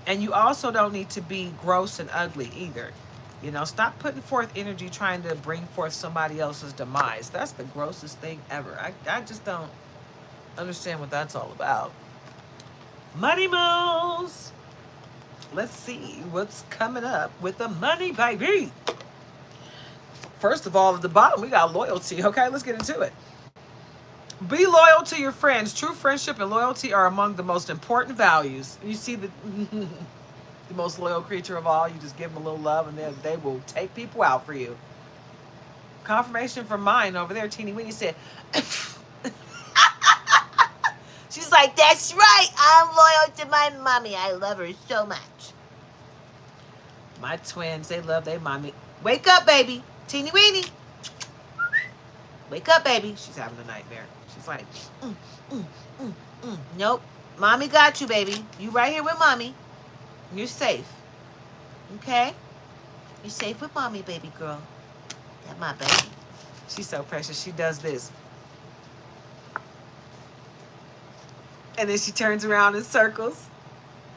And you also don't need to be gross and ugly either. You know, stop putting forth energy trying to bring forth somebody else's demise. That's the grossest thing ever. I just don't understand what that's all about. Money moves. Let's see what's coming up with the money, baby. First of all, at the bottom, we got loyalty. Okay, let's get into it. Be loyal to your friends. True friendship and loyalty are among the most important values. You see the the most loyal creature of all. You just give them a little love, and then they will take people out for you. Confirmation from mine over there. Teeny Weeny said, she's like, that's right. I'm loyal to my mommy. I love her so much. My twins, they love their mommy. Wake up, baby. Teeny Weeny. Wake up, baby. She's having a nightmare. She's like, nope. Mommy got you, baby. You right here with mommy. You're safe. Okay? You're safe with mommy, baby girl. That's my baby. She's so precious. She does this. And then she turns around in circles.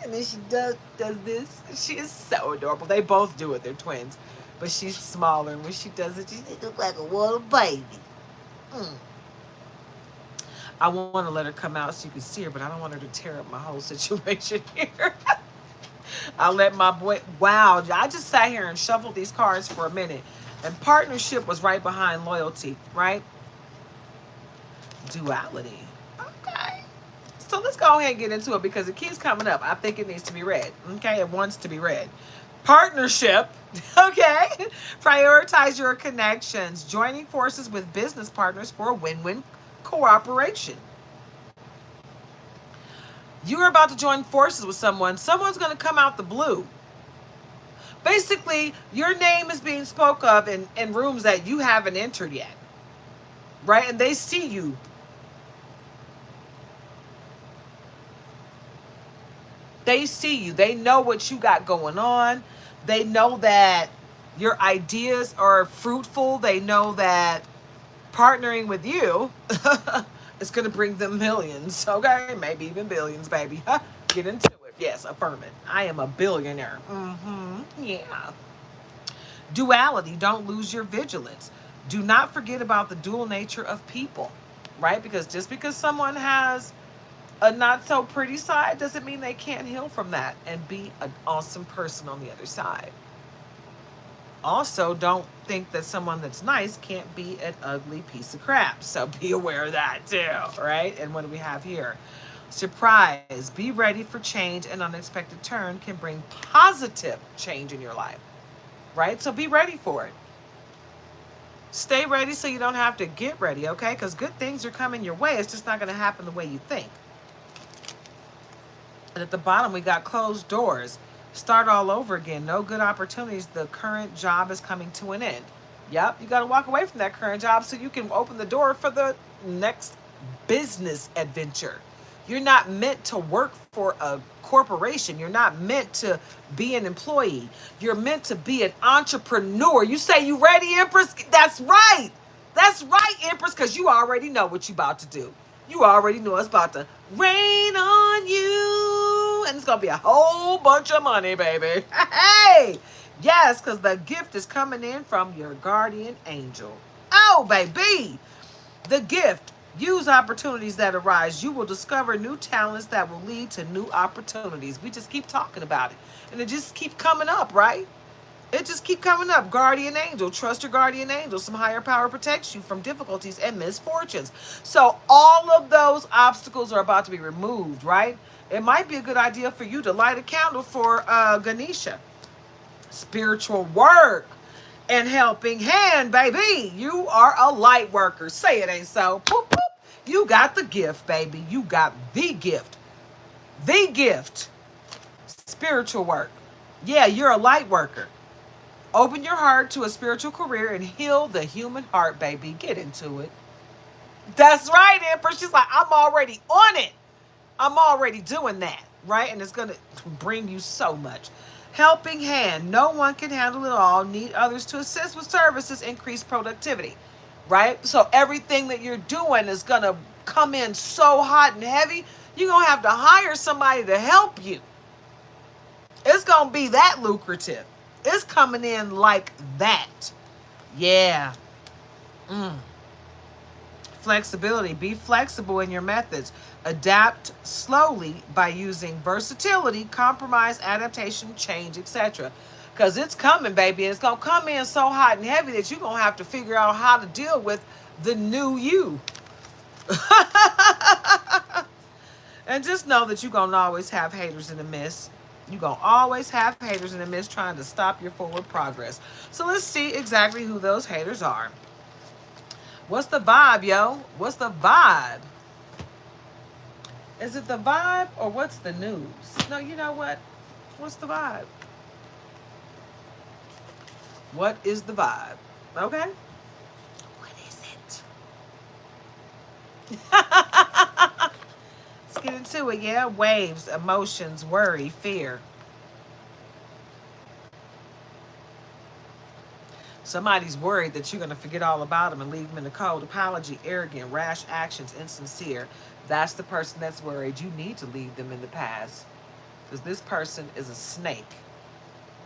And then she does this. She is so adorable. They both do it. They're twins. But she's smaller. And when she does it, she looks like a little baby. I want to let her come out so you can see her, but I don't want her to tear up my whole situation here. I'll let my boy... Wow. I just sat here and shuffled these cards for a minute. And partnership was right behind loyalty, right? Duality. Okay. So let's go ahead and get into it because it keeps coming up. I think it needs to be read. Okay? It wants to be read. Partnership. Okay? Prioritize your connections. Joining forces with business partners for a win-win cooperation. You're about to join forces with someone. Someone's going to come out the blue. Basically, your name is being spoke of in rooms that you haven't entered yet. Right? And they see you. They see you. They know what you got going on. They know that your ideas are fruitful. They know that partnering with you is going to bring them millions. Okay? Maybe even billions, baby. Get into it. Yes, affirm it. I am a billionaire. Yeah. Duality. Don't lose your vigilance. Do not forget about the dual nature of people, right? Because just because someone has a not so pretty side doesn't mean they can't heal from that and be an awesome person on the other side. Also, don't think that someone that's nice can't be an ugly piece of crap. So be aware of that too, right? And what do we have here? Surprise. Be ready for change. An unexpected turn can bring positive change in your life, right? So be ready for it. Stay ready so you don't have to get ready, okay? Because good things are coming your way. It's just not going to happen the way you think. And at the bottom, we got closed doors. Start all over again. No good opportunities. The current job is coming to an end. Yep, you got to walk away from that current job so you can open the door for the next business adventure. You're not meant to work for a corporation. You're not meant to be an employee. You're meant to be an entrepreneur. You say you ready, Empress? That's right. That's right, Empress, because you already know what you about to do. You already know it's about to rain on you. And it's going to be a whole bunch of money, baby. Hey! Yes, because the gift is coming in from your guardian angel. Oh, baby! The gift. Use opportunities that arise. You will discover new talents that will lead to new opportunities. We just keep talking about it. And it just keep coming up, right? It just keep coming up. Guardian angel. Trust your guardian angel. Some higher power protects you from difficulties and misfortunes. So all of those obstacles are about to be removed, right? It might be a good idea for you to light a candle for Ganesha. Spiritual work and helping hand, baby. You are a light worker. Say it ain't so. Boop, boop. You got the gift, baby. You got the gift. The gift. Spiritual work. Yeah, you're a light worker. Open your heart to a spiritual career and heal the human heart, baby. Get into it. That's right, Empress. She's like, I'm already on it. I'm already doing that, right? And it's going to bring you so much. Helping hand. No one can handle it all. Need others to assist with services. Increase productivity. Right? So everything that you're doing is going to come in so hot and heavy. You're going to have to hire somebody to help you. It's going to be that lucrative. It's coming in like that. Yeah. Flexibility. Be flexible in your methods. Adapt slowly by using versatility, compromise, adaptation, change, etc. Because it's coming, baby. It's going to come in so hot and heavy that you're going to have to figure out how to deal with the new you. And just know that you're going to always have haters in the midst. You're going to always have haters in the midst trying to stop your forward progress. So let's see exactly who those haters are. What's the vibe, yo? What's the vibe? Is it the vibe or what's the news? No, you know what? What's the vibe? What is the vibe? Okay. What is it? Let's get into it, yeah? Waves, emotions, worry, fear. Somebody's worried that you're going to forget all about them and leave them in the cold. Apology, arrogant, rash actions, insincere. That's the person that's worried. You need to leave them in the past because this person is a snake.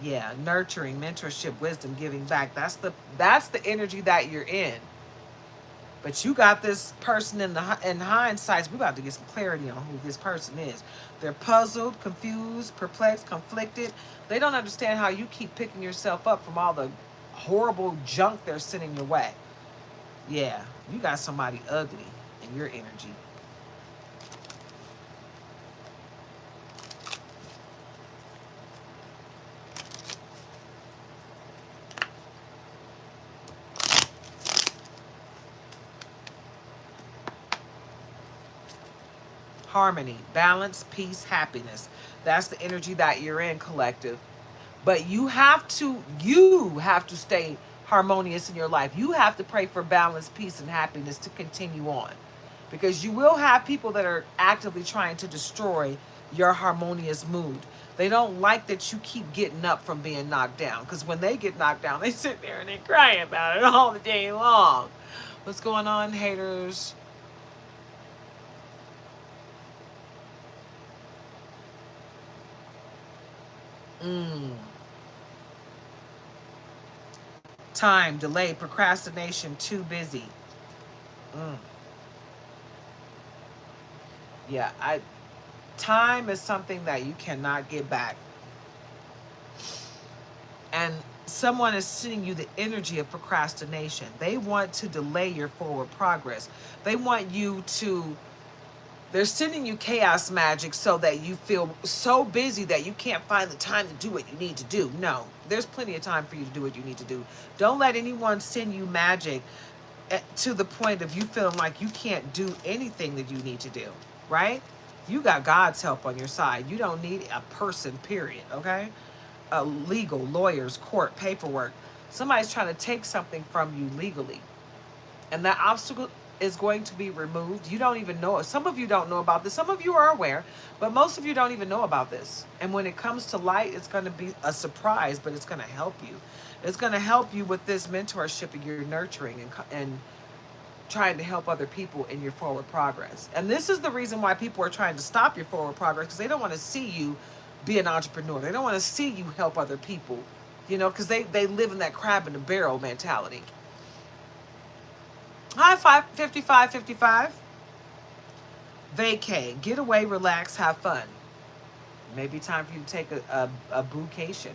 Yeah, nurturing, mentorship, wisdom, giving back. That's the energy that you're in. But you got this person in hindsight. We're about to get some clarity on who this person is. They're puzzled, confused, perplexed, conflicted. They don't understand how you keep picking yourself up from all the horrible junk they're sending your way. Yeah, you got somebody ugly in your energy. Harmony, balance, peace, happiness. That's the energy that you're in, collective. But you have to stay harmonious in your life. You have to pray for balance, peace, and happiness to continue on. Because you will have people that are actively trying to destroy your harmonious mood. They don't like that you keep getting up from being knocked down. Because when they get knocked down, they sit there and they cry about it all the day long. What's going on, haters? Time, delay, procrastination, too busy. Yeah, time is something that you cannot get back. And someone is sending you the energy of procrastination. They want to delay your forward progress. They want you to, they're sending you chaos magic so that you feel so busy that you can't find the time to do what you need to do. No, there's plenty of time for you to do what you need to do. Don't let anyone send you magic to the point of you feeling like you can't do anything that you need to do, right? You got God's help on your side. You don't need a person, period, okay? Legal, lawyers, court, paperwork. Somebody's trying to take something from you legally. And that obstacle is going to be removed. You don't even know it. Some of you don't know about this. Some of you are aware, but most of you don't even know about this. And when it comes to light, it's going to be a surprise, but it's going to help you. It's going to help you with this mentorship and your nurturing and trying to help other people in your forward progress. And this is the reason why people are trying to stop your forward progress, because they don't want to see you be an entrepreneur. They don't want to see you help other people, you know, because they live in that crab in the barrel mentality. Hi, 5555. Vacay. Get away, relax, have fun. Maybe time for you to take a vacation.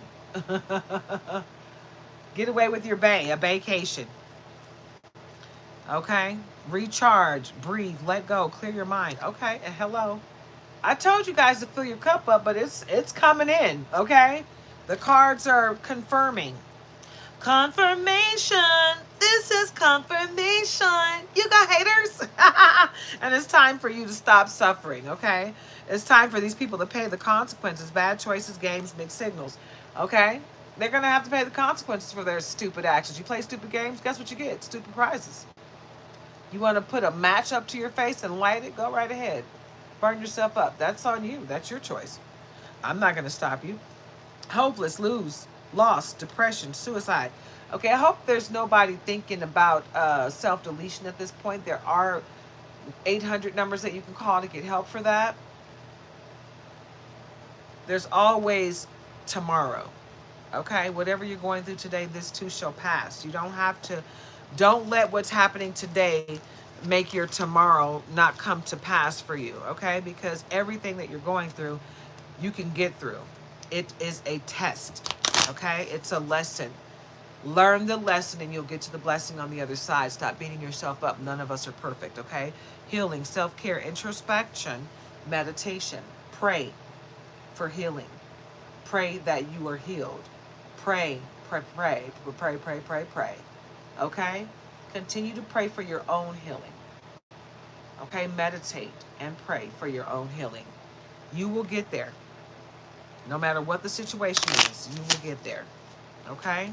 Get away with your bae, a vacation. Okay? Recharge, breathe, let go, clear your mind. Okay, and hello. I told you guys to fill your cup up, but it's coming in, okay? The cards are confirming. Confirmation. This is confirmation. You got haters? And it's time for you to stop suffering, okay? It's time for these people to pay the consequences. Bad choices, games, mixed signals, okay? They're going to have to pay the consequences for their stupid actions. You play stupid games, guess what you get? Stupid prizes. You want to put a match up to your face and light it? Go right ahead. Burn yourself up. That's on you. That's your choice. I'm not going to stop you. hopeless, lose, lost, depression, suicide. Okay, I hope there's nobody thinking about self-deletion at this point. There are 800 numbers that you can call to get help for that. There's always tomorrow. Okay, whatever you're going through today, this too shall pass. You don't have to, don't let what's happening today make your tomorrow not come to pass for you. Okay, because everything that you're going through, you can get through. It is a test. Okay, it's a lesson. Learn the lesson and you'll get to the blessing on the other side. Stop beating yourself up. None of us are perfect. Okay, healing, self-care, introspection, meditation. Pray for healing. Pray that you are healed. Pray, pray, pray, pray, pray, pray, pray. Okay? Continue to pray for your own healing. Okay? Meditate and pray for your own healing. You will get there. No matter what the situation is, you will get there. Okay?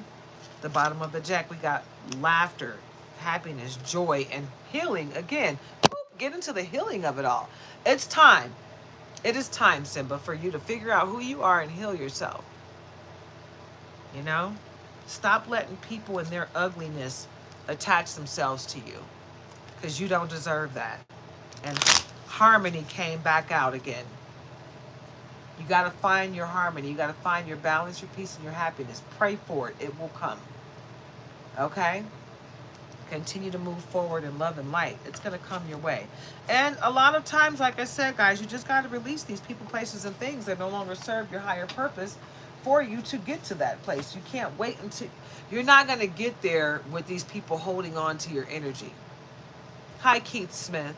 The bottom of the deck, we got laughter, happiness, joy, and healing. Again, get into the healing of it all. It's time. It is time, Simba, for you to figure out who you are and heal yourself. You know? Stop letting people in their ugliness attach themselves to you, because you don't deserve that. And harmony came back out again. You got to find your harmony. You got to find your balance, your peace, and your happiness. Pray for it. It will come. Okay? Continue to move forward in love and light. It's going to come your way. And a lot of times, like I said, guys, you just got to release these people, places, and things that no longer serve your higher purpose for you to get to that place. You can't wait until... You're not going to get there with these people holding on to your energy. Hi, Keith Smith.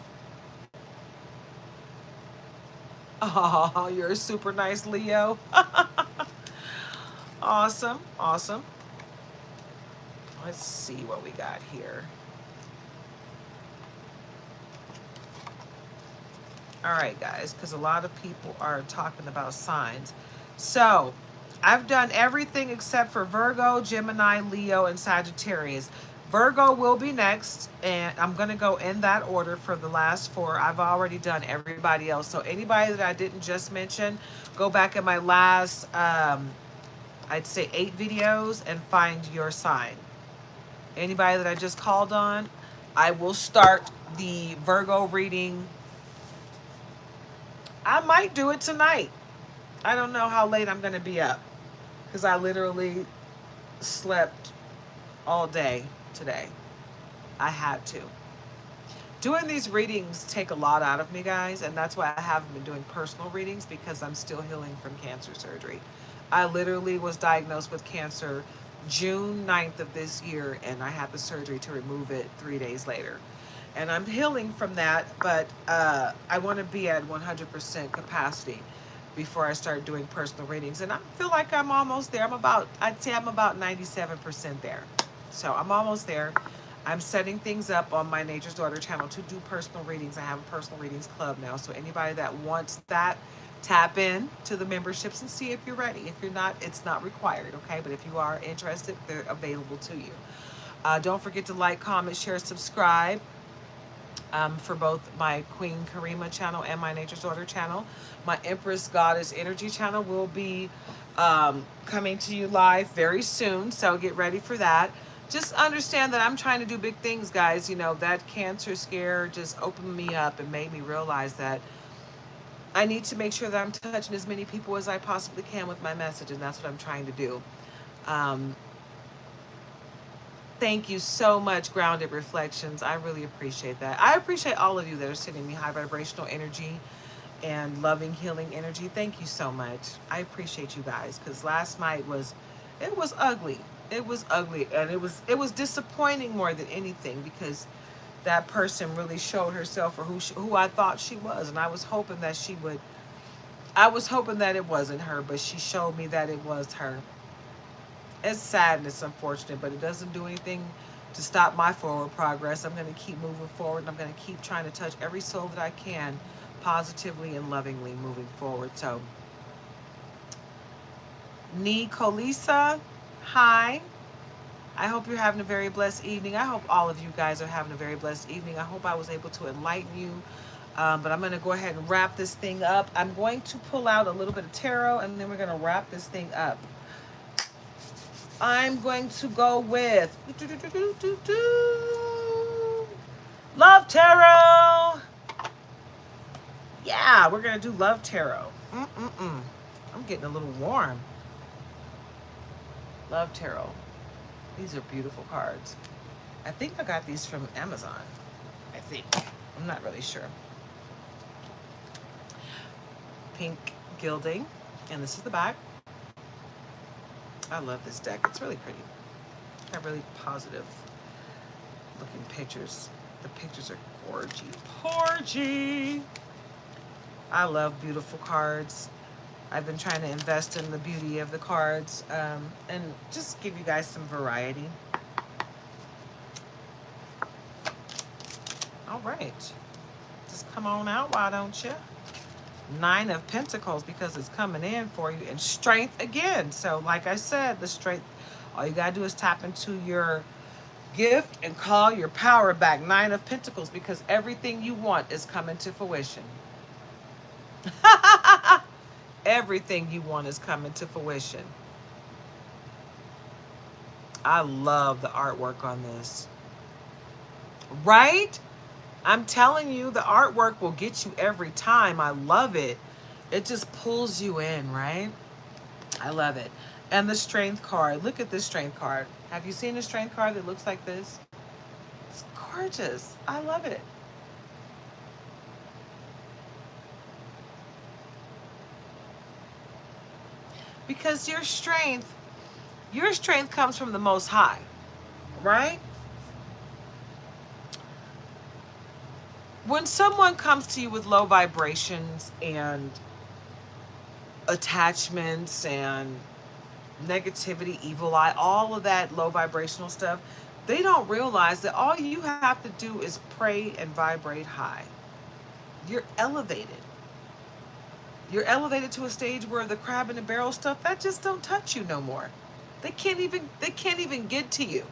Oh, you're a super nice Leo. Awesome. Awesome. Let's see what we got here. All right, guys, because a lot of people are talking about signs. So I've done everything except for Virgo, Gemini, Leo, and Sagittarius. Virgo will be next, and I'm going to go in that order for the last 4. I've already done everybody else. So anybody that I didn't just mention, go back in my last, I'd say 8 videos and find your sign. Anybody that I just called on, I will start the Virgo reading. I might do it tonight. I don't know how late I'm going to be up, because I literally slept all day today. I had to. Doing these readings take a lot out of me, guys, and that's why I haven't been doing personal readings, because I'm still healing from cancer surgery. I literally was diagnosed with cancer June 9th of this year, and I had the surgery to remove it 3 days later. And I'm healing from that, but I want to be at 100% capacity before I start doing personal readings. And I feel like I'm almost there. I'd say I'm about 97% there. So I'm almost there. I'm setting things up on my Nature's Daughter channel to do personal readings. I have a personal readings club now. So anybody that wants that, tap in to the memberships and see if you're ready. If you're not, it's not required, okay? But if you are interested, they're available to you. Don't forget to like, comment, share, subscribe. For both my Queen Karima channel and my Nature's Daughter channel. My Empress Goddess Energy channel will be coming to you live very soon, so get ready for that. Just understand that I'm trying to do big things, guys. You know, that cancer scare just opened me up and made me realize that I need to make sure that I'm touching as many people as I possibly can with my message, and that's what I'm trying to do. Thank you so much, Grounded Reflections. I really appreciate that. I appreciate all of you that are sending me high vibrational energy and loving, healing energy. Thank you so much. I appreciate you guys, because last night it was ugly. It was ugly, and it was disappointing more than anything, because that person really showed herself for who I thought she was, and I was hoping that it wasn't her, but she showed me that it was her. It's sad and it's unfortunate, but it doesn't do anything to stop my forward progress. I'm going to keep moving forward, and I'm going to keep trying to touch every soul that I can positively and lovingly moving forward. So, Nicolisa, hi. I hope you're having a very blessed evening. I hope all of you guys are having a very blessed evening. I hope I was able to enlighten you, But I'm going to go ahead and wrap this thing up. I'm going to pull out a little bit of tarot, and then we're going to wrap this thing up. I'm going to go with Love Tarot. Yeah, we're going to do Love Tarot. I'm getting a little warm. Love Tarot. These are beautiful cards. I think I got these from Amazon. I think. I'm not really sure. Pink gilding. And this is the back. I love this deck. It's really pretty. Got really positive looking pictures. The pictures are gorgy. Porgy. I love beautiful cards. I've been trying to invest in the beauty of the cards and just give you guys some variety. All right. Just come on out, why don't you? 9 of Pentacles, because it's coming in for you. And strength again. So like I said, the strength, all you got to do is tap into your gift and call your power back. 9 of Pentacles, because everything you want is coming to fruition. Everything you want is coming to fruition. I love the artwork on this. Right? I'm telling you, the artwork will get you every time. I love it. It just pulls you in, right? I love it. And the strength card. Look at this strength card. Have you seen a strength card that looks like this? It's gorgeous. I love it. Because your strength comes from the Most High, right? When someone comes to you with low vibrations and attachments and negativity, evil eye, all of that low vibrational stuff, they don't realize that all you have to do is pray and vibrate high. You're elevated. You're elevated to a stage where the crab in the barrel stuff, that just don't touch you no more. They can't even get to you,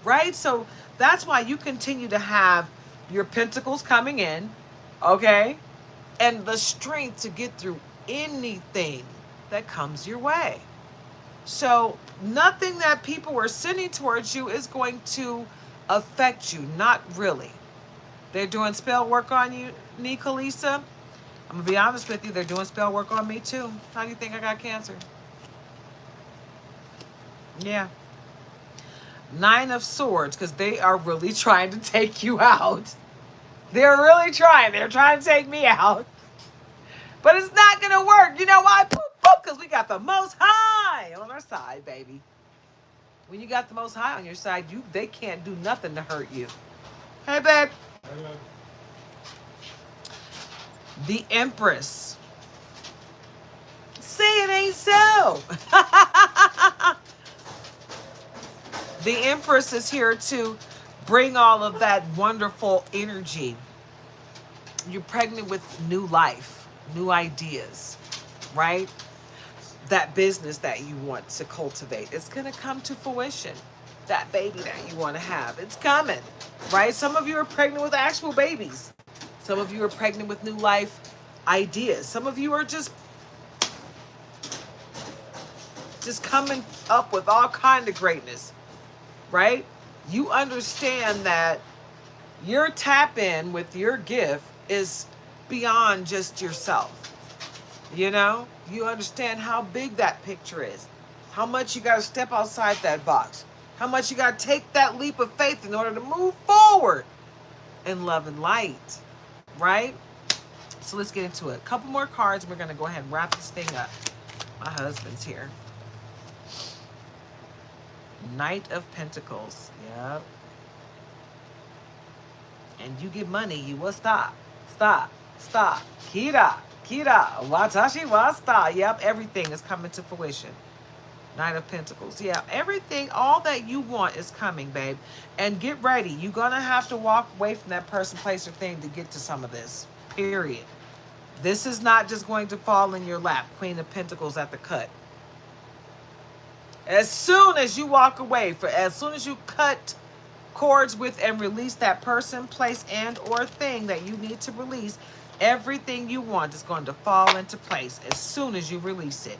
right? So that's why you continue to have your pentacles coming in, okay? And the strength to get through anything that comes your way. So nothing that people are sending towards you is going to affect you, not really. They're doing spell work on you, Nicolisa. I'm going to be honest with you, they're doing spell work on me too. How do you think I got cancer? Yeah. 9 of Swords, because they are really trying to take you out. They're really trying. They're trying to take me out. But it's not going to work. You know why? Because we got the Most High on our side, baby. When you got the Most High on your side, they can't do nothing to hurt you. Hey, babe. Hello. The Empress. Say it ain't so. The Empress is here to bring all of that wonderful energy. You're pregnant with new life, new ideas, right? That business that you want to cultivate, it's going to come to fruition. That baby that you want to have, it's coming, right? Some of you are pregnant with actual babies. Some of you are pregnant with new life ideas. Some of you are just coming up with all kind of greatness, right? You understand that your tap in with your gift is beyond just yourself. You know, you understand how big that picture is, how much you got to step outside that box, how much you got to take that leap of faith in order to move forward in love and light, right? So let's get into it. A couple more cards. We're going to go ahead and wrap this thing up. My husband's here. Knight of Pentacles. Yep. And you get money, you will stop. Kira, watashi wa sta. Yep, everything is coming to fruition. Knight of Pentacles. Yeah, everything, all that you want is coming, babe. And get ready. You're going to have to walk away from that person, place, or thing to get to some of this. Period. This is not just going to fall in your lap. Queen of Pentacles at the cut. As soon as you walk away, as soon as you cut cords with and release that person, place, and or thing that you need to release, Everything you want is going to fall into place as soon as you release it.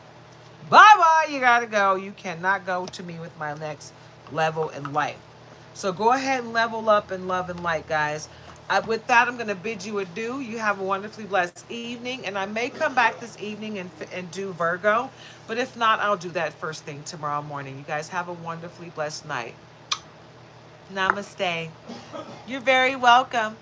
Bye-bye, you gotta go. You cannot go to me with my next level in life. So go ahead and level up in love and light, guys. With that, I'm going to bid you adieu. You have a wonderfully blessed evening. And I may come back this evening and do Virgo. But if not, I'll do that first thing tomorrow morning. You guys have a wonderfully blessed night. Namaste. You're very welcome.